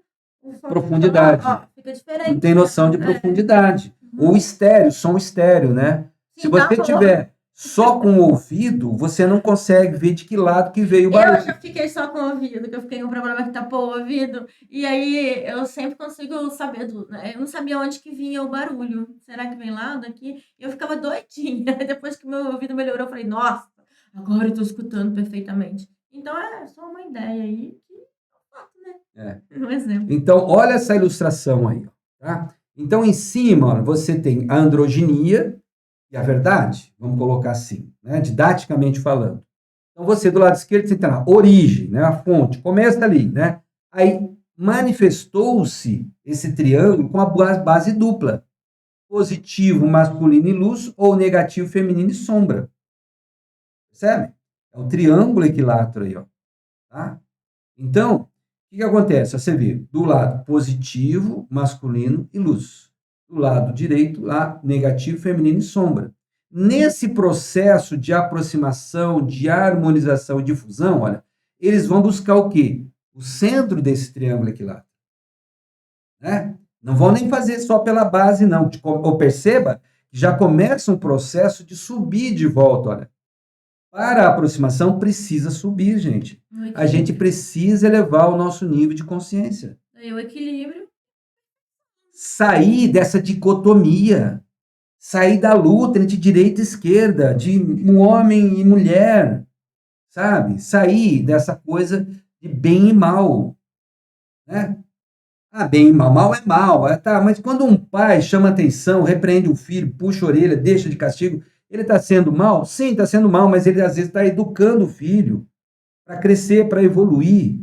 profundidade.
Fica diferente.
Não tem noção de profundidade. Ou estéreo, som estéreo, né? Se você tiver só com o ouvido, você não consegue ver de que lado que veio o barulho.
Eu já fiquei só com o ouvido, que eu fiquei com um problema que tapou o ouvido. E aí eu sempre consigo saber né? Eu não sabia onde que vinha o barulho. Será que vem lá, daqui? E eu ficava doidinha. Depois que meu ouvido melhorou, eu falei, nossa, agora eu tô escutando perfeitamente. Então é só uma ideia aí que né? Um exemplo.
Então, olha essa ilustração aí, tá? Então, em cima, você tem a androginia e a verdade, vamos colocar assim, né? Didaticamente falando. Então, você do lado esquerdo, você tem a origem, né? A fonte, começa ali, né? Aí, manifestou-se esse triângulo com a base dupla. Positivo, masculino e luz, ou negativo, feminino e sombra. Percebe? É um triângulo equilátero aí, ó. Tá? Então, o que acontece? Você vê do lado positivo, masculino e luz. Do lado direito, lá, negativo, feminino e sombra. Nesse processo de aproximação, de harmonização e difusão, olha, eles vão buscar o quê? O centro desse triângulo equilátero. Né? Não vão nem fazer só pela base, não. Ou perceba que já começa um processo de subir de volta, olha. Para a aproximação, precisa subir, gente. A gente precisa elevar o nosso nível de consciência.
O equilíbrio.
Sair dessa dicotomia. Sair da luta entre direita e esquerda, de um homem e mulher. Sabe? Sair dessa coisa de bem e mal. Né? Bem e mal. Mal é mal. Tá, mas quando um pai chama atenção, repreende o filho, puxa a orelha, deixa de castigo, ele está sendo mal? Sim, está sendo mal, mas ele às vezes está educando o filho para crescer, para evoluir.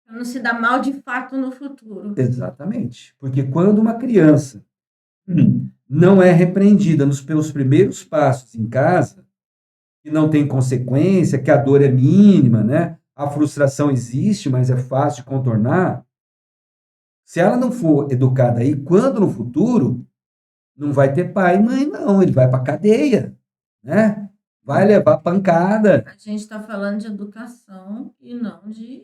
Para não se dar mal de fato no futuro.
Exatamente. Porque quando uma criança não é repreendida pelos primeiros passos em casa, que não tem consequência, que a dor é mínima, né? A frustração existe, mas é fácil de contornar. Se ela não for educada aí, quando no futuro, não vai ter pai e mãe, não. Ele vai para a cadeia, né? Vai levar pancada.
A gente está falando de educação e não de...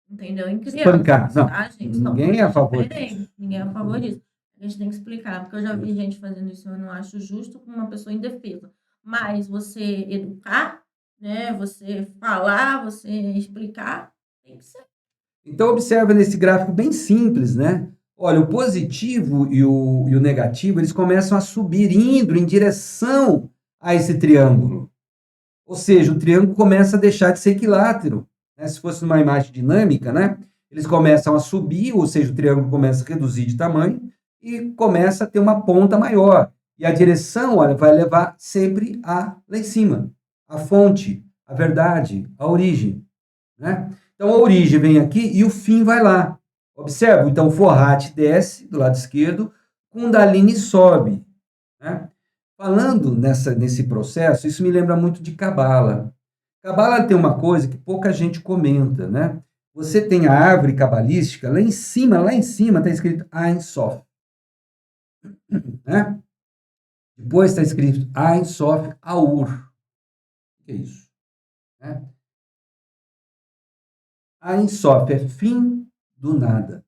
Entendeu? Em criança.
Espancar. Não,
tá, gente?
ninguém é a favor disso.
Ninguém é a favor disso. A gente tem que explicar, porque eu já vi gente fazendo isso, eu não acho justo com uma pessoa indefesa. Mas você educar, né? Você falar, você explicar, tem que ser.
Então, observa nesse gráfico bem simples, né? Olha, o positivo e o negativo, eles começam a subir, indo em direção a esse triângulo. Ou seja, o triângulo começa a deixar de ser equilátero. Né? Se fosse uma imagem dinâmica, né? Eles começam a subir, ou seja, o triângulo começa a reduzir de tamanho e começa a ter uma ponta maior. E a direção, olha, vai levar sempre lá em cima. A fonte, a verdade, a origem. Né? Então, a origem vem aqui e o fim vai lá. Observa, então, Fohat desce do lado esquerdo, Kundalini sobe. Né? Falando nesse processo, isso me lembra muito de Cabala. Cabala tem uma coisa que pouca gente comenta, né? Você tem a árvore cabalística, lá em cima está escrito Ein Sof. Né? Depois está escrito Ein Sof Aur. O que é isso? Né? Ein Sof é fim do nada.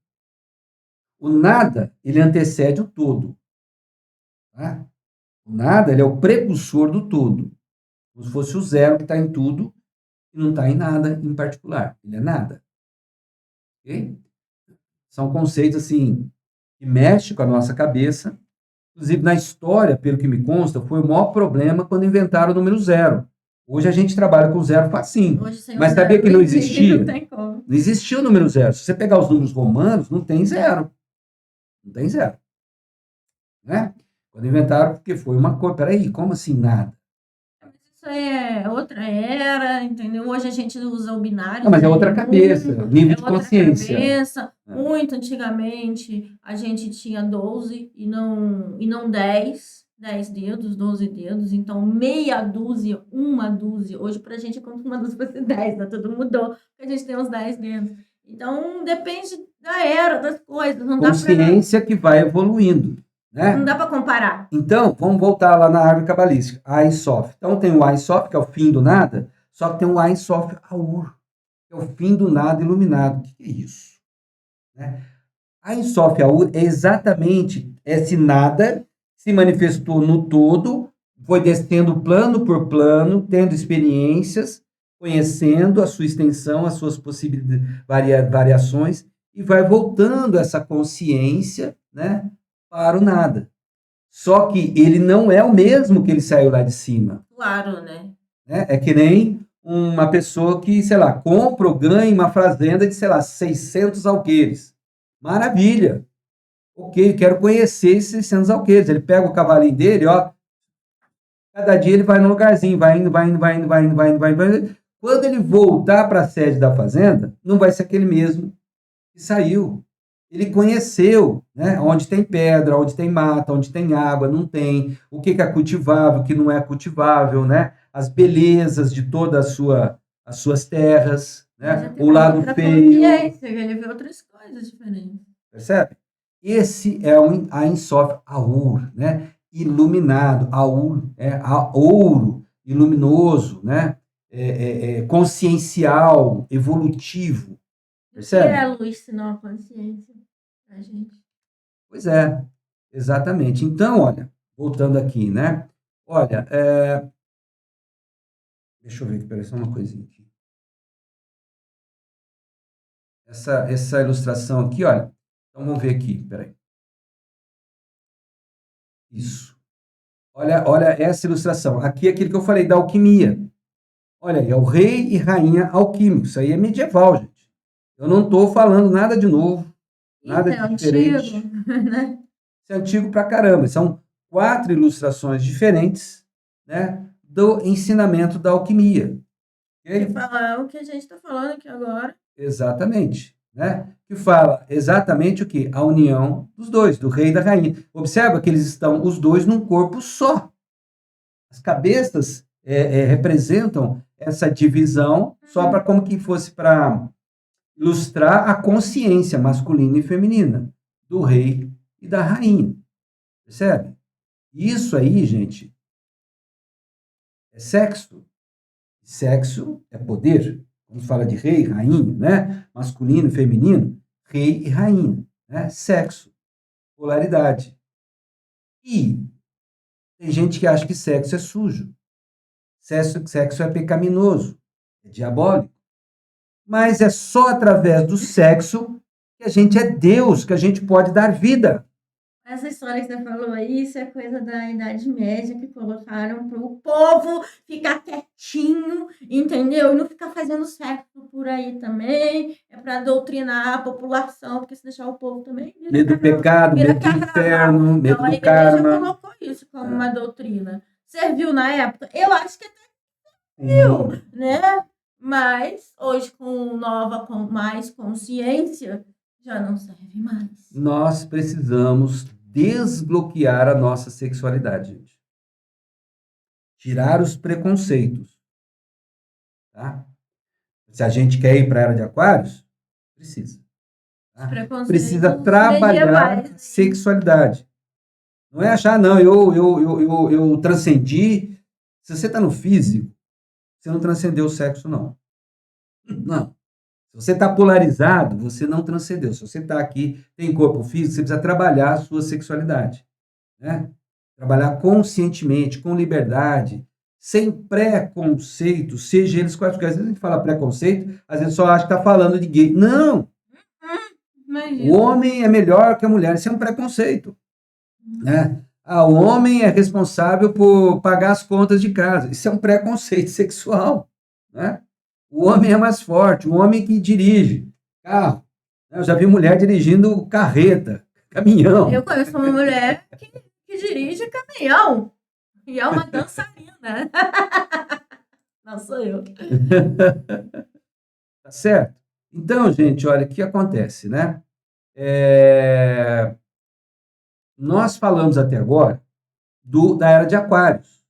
O nada, ele antecede o todo. Tá? O nada, ele é o precursor do todo. Como se fosse o zero que está em tudo e não está em nada em particular. Ele é nada. Ok? São conceitos, assim, que mexem com a nossa cabeça. Inclusive, na história, pelo que me consta, foi o maior problema quando inventaram o número zero. Hoje a gente trabalha com zero facinho.
Hoje sem o
Mas sabia
zero
que não
não
existia?
tem como.
Não existia o número zero. Se você pegar os números romanos, não tem zero. Não tem zero. Né? Quando inventaram, porque foi uma coisa. Peraí, como assim nada?
Mas isso aí é outra era, entendeu? Hoje a gente usa o binário,
Não, mas é
0
outra
e 1,
cabeça, nível
é
de
outra
consciência.
cabeça. Muito antigamente a gente tinha 12 e não 10 dedos, 12 dedos, então meia dúzia, uma dúzia. Hoje pra gente é como se uma dúzia fosse 10, né? Tudo mudou, porque a gente tem os 10 dedos. Então depende da era, das coisas,
Consciência que vai evoluindo. Né?
não dá para comparar.
Então, vamos voltar lá na árvore cabalística, a Ein Sof. Então, tem o Ein Sof, que é o fim do nada, só que tem o Ein Sof Aur, que é o fim do nada iluminado. O que é isso? Né? A Ein Sof Aur é exatamente esse nada que se manifestou no todo, foi descendo plano por plano, tendo experiências, conhecendo a sua extensão, as suas variações, e vai voltando essa consciência, né, para o nada. Só que ele não é o mesmo que ele saiu lá de cima.
Claro, né?
É que nem uma pessoa que, sei lá, compra ou ganha uma fazenda de, sei lá, 600 alqueires. Maravilha. Ok, quero conhecer esses 600 alqueires. Ele pega o cavalinho dele, ó. Cada dia ele vai num lugarzinho, vai indo, vai indo, vai indo, vai indo, vai indo, vai indo. Vai indo. Quando ele voltar para a sede da fazenda, não vai ser aquele mesmo que saiu. Ele conheceu, né, onde tem pedra, onde tem mata, onde tem água, não tem, o que é cultivável, o que não é cultivável, né, as belezas de todas as suas terras, né, o lado feio.
Ele vê outras coisas diferentes.
Percebe? Esse é a Ein Sof Aur, né, iluminado, Aur, ouro, luminoso, né, consciencial, evolutivo. Percebe?
O que é a luz, senão a consciência? A gente.
Pois é, exatamente. Então, olha, voltando aqui, né? Olha, deixa eu ver aqui, peraí, só uma coisinha aqui. Essa ilustração aqui, olha. Então, vamos ver aqui, peraí. Isso. Olha essa ilustração. Aqui é aquilo que eu falei da alquimia. Olha aí, é o rei e rainha alquímicos. Isso aí é medieval, gente. Eu não estou falando nada de novo, nada de diferente.
Antigo, né?
Isso é antigo pra caramba. São 4 ilustrações diferentes, né, do ensinamento da alquimia.
Okay? Falar o que a gente está falando aqui agora.
Exatamente. Né? Que fala exatamente o que? A união dos dois, do rei e da rainha. Observa que eles estão os dois num corpo só. As cabeças representam essa divisão só para como que fosse para ilustrar a consciência masculina e feminina do rei e da rainha. Percebe? Isso aí, gente, é sexo. Sexo é poder. Quando fala de rei, rainha, né? Masculino e feminino, rei e rainha, né? Sexo, polaridade. E tem gente que acha que sexo é sujo. Sexo é pecaminoso, é diabólico. Mas é só através do sexo que a gente é Deus, que a gente pode dar vida.
Essa história que você falou aí, isso é coisa da Idade Média, que colocaram para o povo ficar quietinho, entendeu? E não ficar fazendo sexo por aí também. É para doutrinar a população, porque se deixar o povo também...
Medo do pecado, medo do inferno, medo do karma.
A igreja colocou isso como uma doutrina. Serviu na época? Eu acho que até serviu, né? Mas hoje, com mais consciência, já não serve mais.
Nós precisamos desbloquear a nossa sexualidade, gente. Tirar os preconceitos. Tá? Se a gente quer ir para a era de Aquários, precisa. Tá? Precisa trabalhar a sexualidade. Não é achar, não, eu transcendi. Se você está no físico, você não transcendeu o sexo, não. Não. você está polarizado, você não transcendeu. Se você está aqui, tem corpo físico, você precisa trabalhar a sua sexualidade, né? Trabalhar conscientemente, com liberdade, sem preconceito, seja eles quais, porque às vezes a gente fala preconceito, às vezes só acha que está falando de gay. Não! O homem é melhor que a mulher, isso é um preconceito, né? O homem é responsável por pagar as contas de casa, isso é um preconceito sexual, né? O homem é mais forte, o homem que dirige carro. Eu já vi mulher dirigindo carreta, caminhão.
Eu conheço uma mulher que dirige caminhão e é uma dançarina. Não sou eu.
Tá certo? Então, gente, olha, o que acontece, né? Nós falamos até agora da era de Aquários,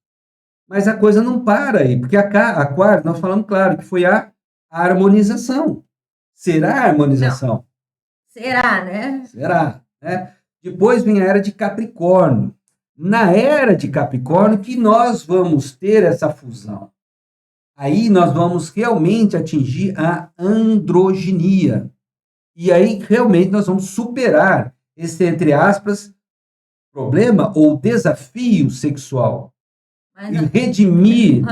mas a coisa não para aí, porque Aquário, nós falamos, claro, que foi a harmonização. Será a harmonização?
Não. Será, né?
Será, né? Depois vem a era de Capricórnio. Na era de Capricórnio que nós vamos ter essa fusão. Aí nós vamos realmente atingir a androginia. E aí realmente nós vamos superar esse, entre aspas, problema ou desafio sexual.
Mas
E redimir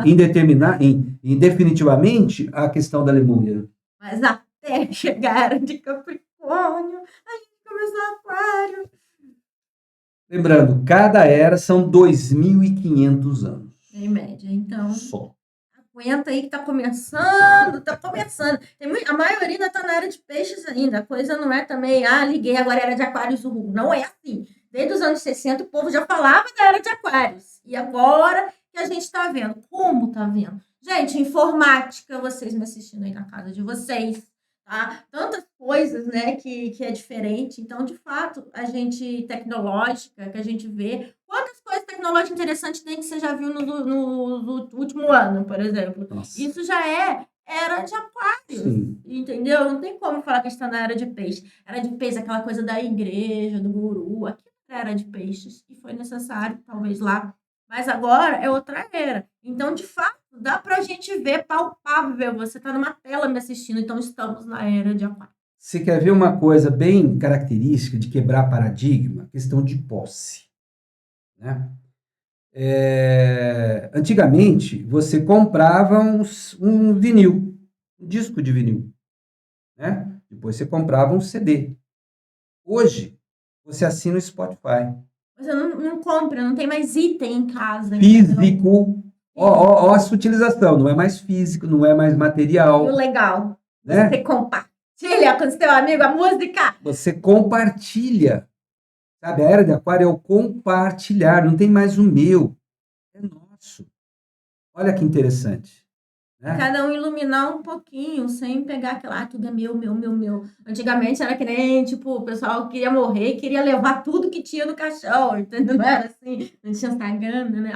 definitivamente a questão da lemúria.
Mas até chegar a era de Capricórnio, a gente começou Aquário.
Lembrando, cada era são 2.500 anos.
Em média, então.
Só.
Aguenta aí que tá começando. A maioria ainda tá na era de peixes ainda. A coisa não é também, liguei, agora era de Aquários. Não é assim. Desde os anos 60 o povo já falava da era de Aquários. E agora que a gente tá vendo. Como tá vendo? Gente, informática, vocês me assistindo aí na casa de vocês, tá? Tantas coisas, né, que é diferente. Então, de fato, a gente tecnológica, que a gente vê, quantas coisas tecnológicas interessantes tem que você já viu no último ano, por exemplo.
Nossa.
Isso já é era de Aquários,
Sim.
entendeu? Não tem como falar que a gente está na era de peixe. Era de peixe, aquela coisa da igreja, do guru, aquilo era de peixes, e foi necessário, talvez lá. Mas agora é outra era. Então, de fato, dá pra gente ver palpável. Você tá numa tela me assistindo, então estamos na era de Aquário.
Você quer ver uma coisa bem característica de quebrar paradigma? Questão de posse, né? Antigamente, você comprava um vinil, um disco de vinil, né? Depois você comprava um CD. Hoje, você assina o Spotify.
Mas eu não compro, não tem mais item em casa.
Físico. Ó a sutilização, não é mais físico, não é mais material.
E o legal,
né?
Você compartilha com seu amigo a música.
Você compartilha. Sabe, a era de Aquário é o compartilhar, não tem mais o meu. É nosso. Olha que interessante. Né?
Cada um iluminar um pouquinho, sem pegar aquela, tudo é meu, meu, meu, meu. Antigamente era que nem, tipo, o pessoal queria morrer e queria levar tudo que tinha no caixão, entendeu? Não era assim, não tinha Instagram, né?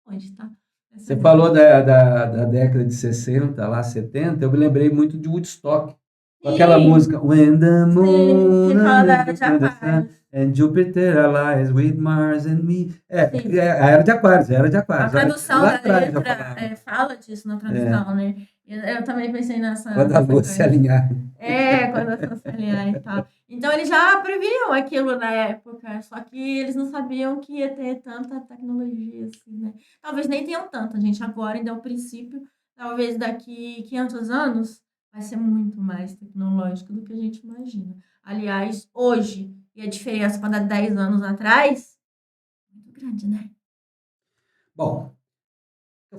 Onde tá?
Você falou da década de 60, lá 70, eu me lembrei muito de Woodstock. Com aquela música When the Moon
que fala da era de Aquário.
And Jupiter aligns with Mars and me. A era de Aquários, a era de Aquários.
A tradução da
atrás,
letra fala disso na tradução, né? Eu também pensei nessa...
Quando a lua se alinhar.
Quando a lua se alinhar e tal. Então, eles já previam aquilo na época, só que eles não sabiam que ia ter tanta tecnologia, assim, né? Talvez nem tenham tanta, gente. Agora ainda é o princípio. Talvez daqui 500 anos vai ser muito mais tecnológico do que a gente imagina. Aliás, hoje, e a diferença para 10 anos atrás, é muito grande, né?
Bom,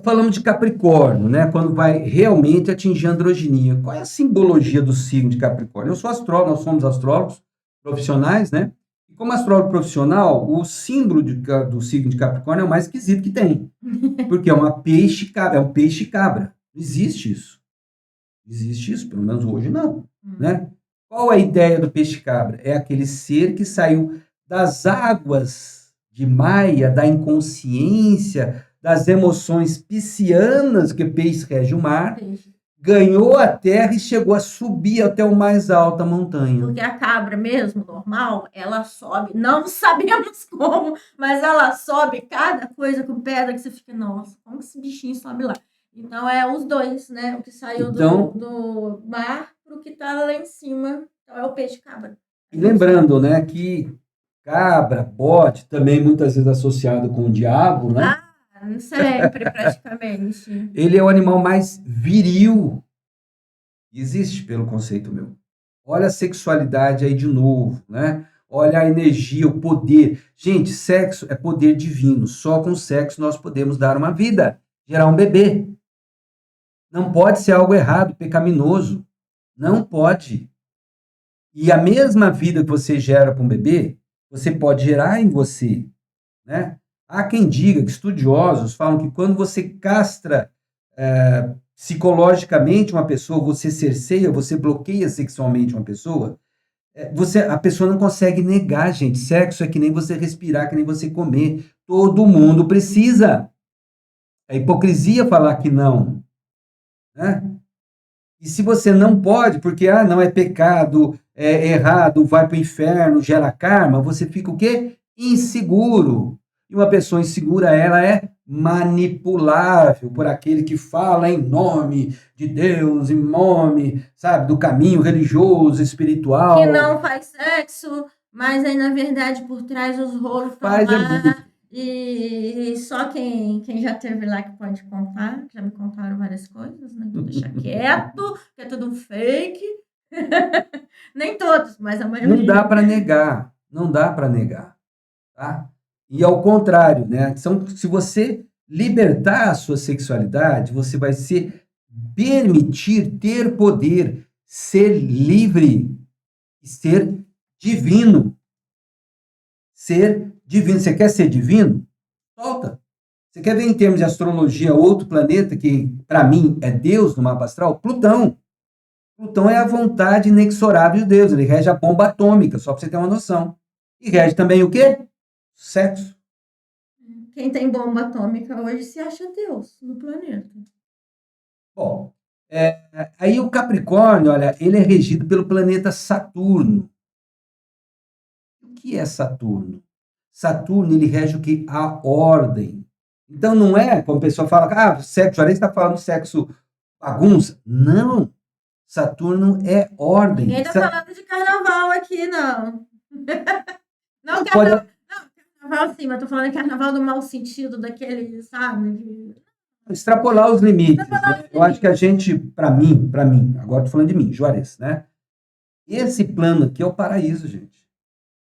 falamos de Capricórnio, né? Quando vai realmente atingir a androginia. Qual é a simbologia do signo de Capricórnio? Eu sou astrólogo, nós somos astrólogos profissionais, né? E como astrólogo profissional, o símbolo do signo de Capricórnio é o mais esquisito que tem. Porque é um peixe cabra. Não existe isso. Existe isso, pelo menos hoje não, né? Qual a ideia do peixe cabra? É aquele ser que saiu das águas de Maia, da inconsciência, das emoções piscianas, que peixe rege o mar, ganhou a terra e chegou a subir até o mais alta montanha.
Porque a cabra mesmo, normal, ela sobe, não sabemos como, mas ela sobe cada coisa com pedra que você fica, nossa, como que esse bichinho sobe lá? Então, é os dois, né? O que saiu do mar para que está lá em cima. Então é o peixe cabra.
E lembrando, né, que cabra, bode, também muitas vezes associado com o diabo, né?
Sempre, praticamente.
Ele é o animal mais viril que existe pelo conceito meu. Olha a sexualidade aí de novo, né? Olha a energia, o poder. Gente, sexo é poder divino. Só com sexo nós podemos dar uma vida, gerar um bebê. Não pode ser algo errado, pecaminoso. Não pode. E a mesma vida que você gera para um bebê, você pode gerar em você, né? Há quem diga que estudiosos falam que quando você castra psicologicamente uma pessoa, você cerceia, você bloqueia sexualmente uma pessoa, a pessoa não consegue negar, gente. Sexo é que nem você respirar, que nem você comer. Todo mundo precisa. É hipocrisia falar que não, né? E se você não pode, porque não é pecado, é errado, vai para o inferno, gera karma, você fica o quê? Inseguro. E uma pessoa insegura, ela é manipulável por aquele que fala em nome de Deus, em nome, sabe, do caminho religioso, espiritual.
Que não faz sexo, mas aí, na verdade, por trás os rolos estão
Faz
lá. E só quem já teve lá que pode contar, já me contaram várias coisas, né? Vou deixar quieto, que é tudo fake. Nem todos, mas a maioria.
Não dá para negar, não dá para negar, tá? E ao contrário, né? Se você libertar a sua sexualidade, você vai se permitir ter poder, ser livre, ser divino. Ser divino. Você quer ser divino? Solta. Você quer ver em termos de astrologia outro planeta que, para mim, é Deus no mapa astral? Plutão. Plutão é a vontade inexorável de Deus. Ele rege a bomba atômica, só para você ter uma noção. E rege também o quê? Sexo.
Quem tem bomba atômica hoje se acha Deus no planeta.
Bom, aí o Capricórnio, olha, ele é regido pelo planeta Saturno. O que é Saturno? Saturno, ele rege o quê? A ordem. Então, não é como a pessoa fala, sexo, já está falando sexo bagunça. Não. Saturno é ordem.
Ninguém está falando de carnaval aqui, não. Não, carnaval sim, mas estou falando de carnaval do mau sentido, daquele, sabe?
Extrapolar os limites. Né? Eu acho que a gente, para mim, agora estou falando de mim, Juarez, né? Esse plano aqui é o paraíso, gente.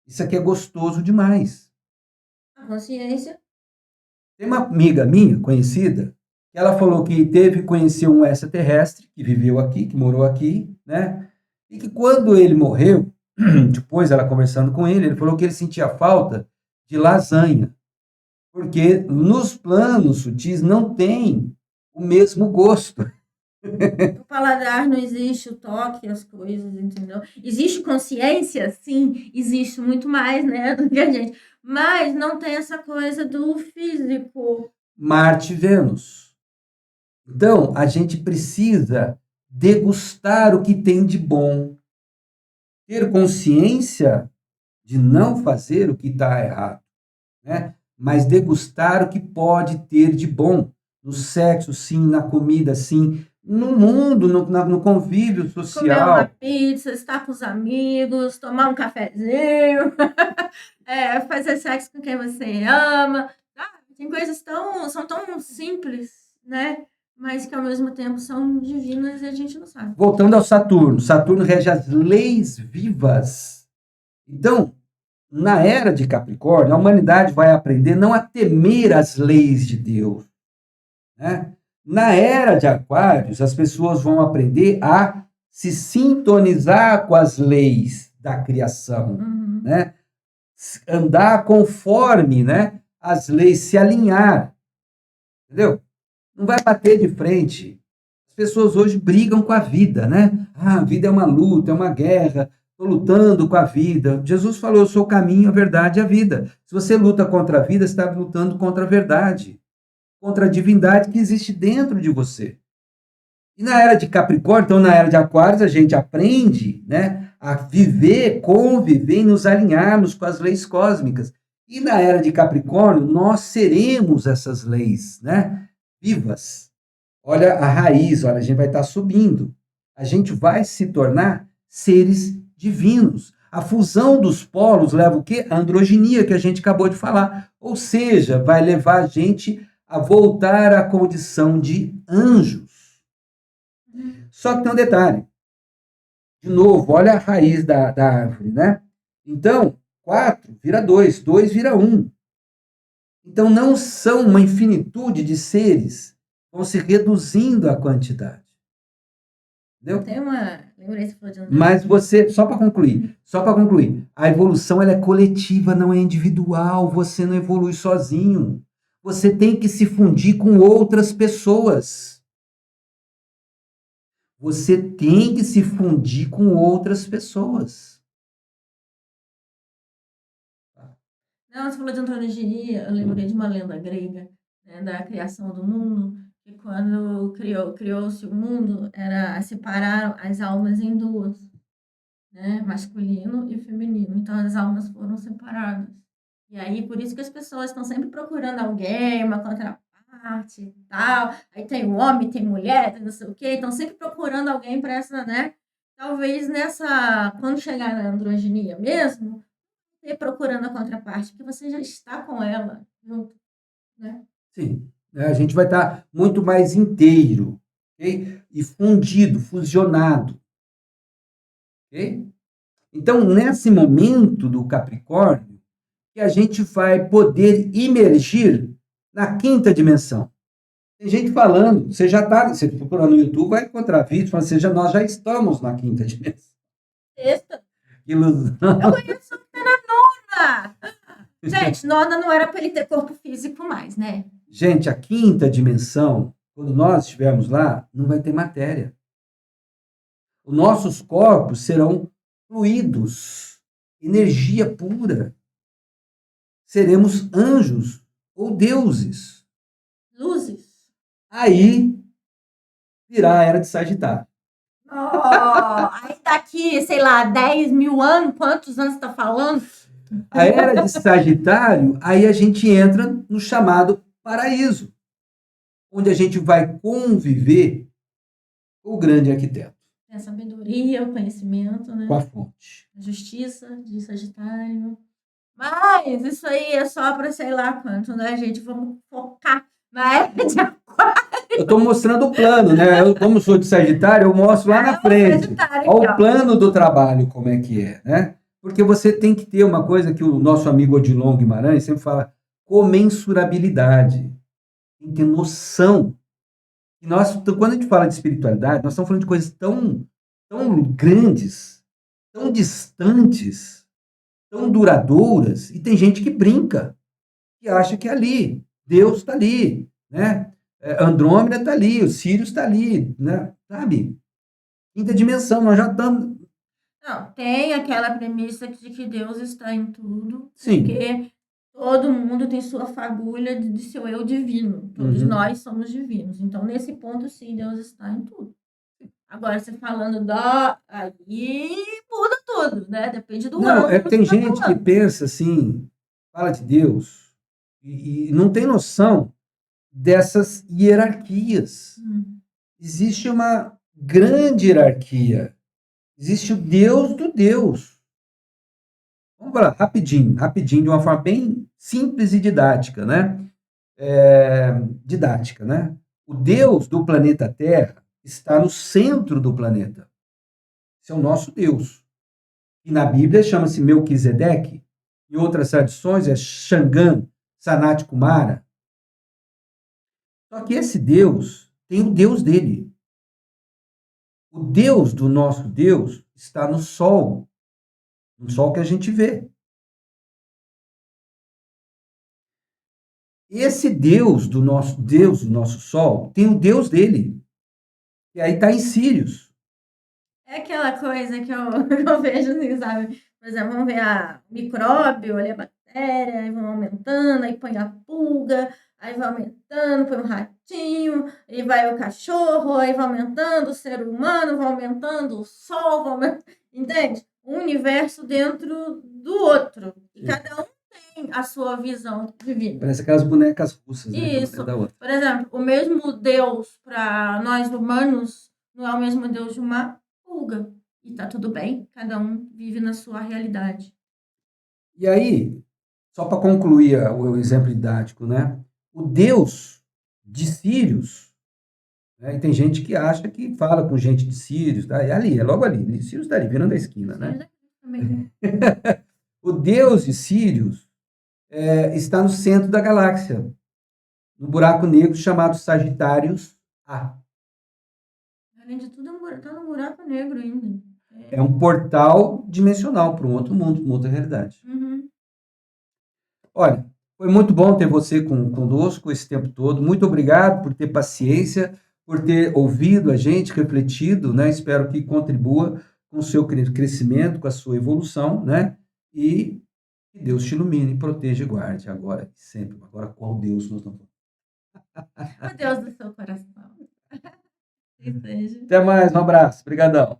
Isso aqui é gostoso demais.
A consciência.
Tem uma amiga minha, conhecida, que ela falou que teve que conhecer um extraterrestre que viveu aqui, que morou aqui, né? E que quando ele morreu, depois ela conversando com ele falou que ele sentia falta de lasanha, porque nos planos sutis não tem o mesmo gosto.
O paladar não existe, o toque, as coisas, entendeu? Existe consciência? Sim, existe muito mais, né, do que a gente. Mas não tem essa coisa do físico.
Marte e Vênus. Então, a gente precisa degustar o que tem de bom. Ter consciência de não fazer o que está errado, né? Mas degustar o que pode ter de bom. No sexo, sim, na comida, sim, no mundo, no convívio social.
Comer uma pizza, estar com os amigos, tomar um cafezinho, fazer sexo com quem você ama. Tem coisas são tão simples, né? Mas que ao mesmo tempo são divinas e a gente não sabe.
Voltando ao Saturno. Saturno rege as leis vivas. Então, na era de Capricórnio, a humanidade vai aprender não a temer as leis de Deus, né? Na era de Aquários, as pessoas vão aprender a se sintonizar com as leis da criação, né? Andar conforme, né, as leis, se alinhar, entendeu? Não vai bater de frente. As pessoas hoje brigam com a vida, né? A vida é uma luta, é uma guerra. Estou lutando com a vida. Jesus falou, eu sou o caminho, a verdade e a vida. Se você luta contra a vida, você está lutando contra a verdade, contra a divindade que existe dentro de você. E na era de Capricórnio, então na era de Aquários, a gente aprende, né, a viver, conviver e nos alinharmos com as leis cósmicas. E na era de Capricórnio, nós seremos essas leis, né, vivas. Olha a raiz, olha, a gente vai estar subindo. a gente vai se tornar seres divinos. A fusão dos polos leva o quê? A androginia, que a gente acabou de falar. Ou seja, vai levar a gente a voltar à condição de anjos. Só que tem um detalhe. De novo, olha a raiz da árvore, né? Então, 4 vira 2, 2 vira 1. Então, não são uma infinitude de seres, vão se reduzindo a quantidade. Entendeu?
Tem uma. Lembrei que você falou de androginia.
Mas você, só para concluir, a evolução ela é coletiva, não é individual, você não evolui sozinho. Você tem que se fundir com outras pessoas. Você tem que se fundir com outras pessoas.
Não, você falou de antologia, eu lembrei de uma lenda grega, né, da criação do mundo, que quando criou-se o mundo, separaram as almas em duas, né, masculino e feminino. Então as almas foram separadas. E aí, por isso que as pessoas estão sempre procurando alguém, uma contraparte e tal. Aí tem o homem, tem mulher, tem não sei o quê. Estão sempre procurando alguém para essa, né? Talvez quando chegar na androginia mesmo, procurando a contraparte, porque você já está com ela junto, né?
Sim, a gente vai estar muito mais inteiro, ok? E fundido, fusionado, ok? Então, nesse momento do Capricórnio, que a gente vai poder imergir na quinta dimensão. Tem gente falando, você já está, você procurar no YouTube, vai encontrar vídeos, ou seja, nós já estamos na quinta dimensão.
Sexta.
Que ilusão.
Eu conheço que tá na nona. Gente, nona não era para ele ter corpo físico mais, né?
Gente, a quinta dimensão, quando nós estivermos lá, não vai ter matéria. Os nossos corpos serão fluidos, energia pura. Seremos anjos ou deuses.
Luzes.
Aí virá a era de Sagitário.
Aí daqui, sei lá, 10 mil anos, quantos anos você tá falando?
A era de Sagitário, aí a gente entra no chamado paraíso, onde a gente vai conviver com o grande arquiteto.
A sabedoria, o conhecimento, né?
Com a fonte.
A justiça de Sagitário. Mas isso aí é só para sei lá quanto, né, gente? Vamos focar na era de Aquário.
Eu estou mostrando o plano, né? Eu, como sou de Sagitário, eu mostro lá na frente. Olha o plano do trabalho, como é que é, né? Porque você tem que ter uma coisa que o nosso amigo Odilon Guimarães sempre fala, comensurabilidade. Tem que ter noção. E nós, quando a gente fala de espiritualidade, nós estamos falando de coisas tão grandes, tão distantes, tão duradouras, e tem gente que brinca, que acha que é ali, Deus está ali, né? Andrômeda está ali, o Sírius está ali, né? Sabe? Quinta dimensão, nós já estamos...
Não, tem aquela premissa de que Deus está em tudo,
Sim.
porque todo mundo tem sua fagulha de seu eu divino. Todos nós somos divinos. Então, nesse ponto, sim, Deus está em tudo. Agora, você falando aí muda tudo, né? Depende do ângulo.
Tem gente que pensa assim, fala de Deus, e não tem noção dessas hierarquias. Existe uma grande hierarquia. Existe o Deus do Deus. Vamos falar rapidinho, de uma forma bem simples e didática, né? Didática, né? O Deus do planeta Terra está no centro do planeta. Esse é o nosso Deus. E na Bíblia chama-se Melquisedeque. Em outras tradições é Xangã, Sanat Kumara. Só que esse Deus tem o Deus dele. O Deus do nosso Deus está no Sol. No Sol que a gente vê. Esse Deus do nosso Sol, tem o Deus dele. E aí está em Sírios.
É aquela coisa que eu vejo, assim, sabe? Por exemplo, vamos ver o micróbio, ali a bactéria, aí vão aumentando, aí põe a pulga, aí vai aumentando, põe um ratinho, aí vai o cachorro, aí vai aumentando o ser humano, vai aumentando o sol, vai aumentando, entende? Um universo dentro do outro. E cada um tem a sua visão de vida.
Parece aquelas bonecas russas, né?
Isso. Por exemplo, o mesmo Deus para nós humanos não é o mesmo Deus de uma pulga. E tá tudo bem, cada um vive na sua realidade.
E aí, só para concluir o exemplo didático, né? O Deus de Sírios, né? E tem gente que acha que fala com gente de Sírios, tá? É ali, é logo ali. Sírios está ali, virando a esquina, né?
Também.
O Deus de Sírios está no centro da galáxia, no buraco negro chamado Sagitários A.
Além de tudo, tá no buraco negro ainda.
É um portal dimensional para um outro mundo, para uma outra realidade.
Uhum.
Olha, foi muito bom ter você conosco esse tempo todo. Muito obrigado por ter paciência, por ter ouvido a gente, refletido, né? Espero que contribua com o seu crescimento, com a sua evolução, né? E que Deus te ilumine, proteja e guarde agora e sempre. Agora, qual Deus nós estamos falando?
O Deus do seu coração. Que seja.
Até mais, um abraço. Obrigadão.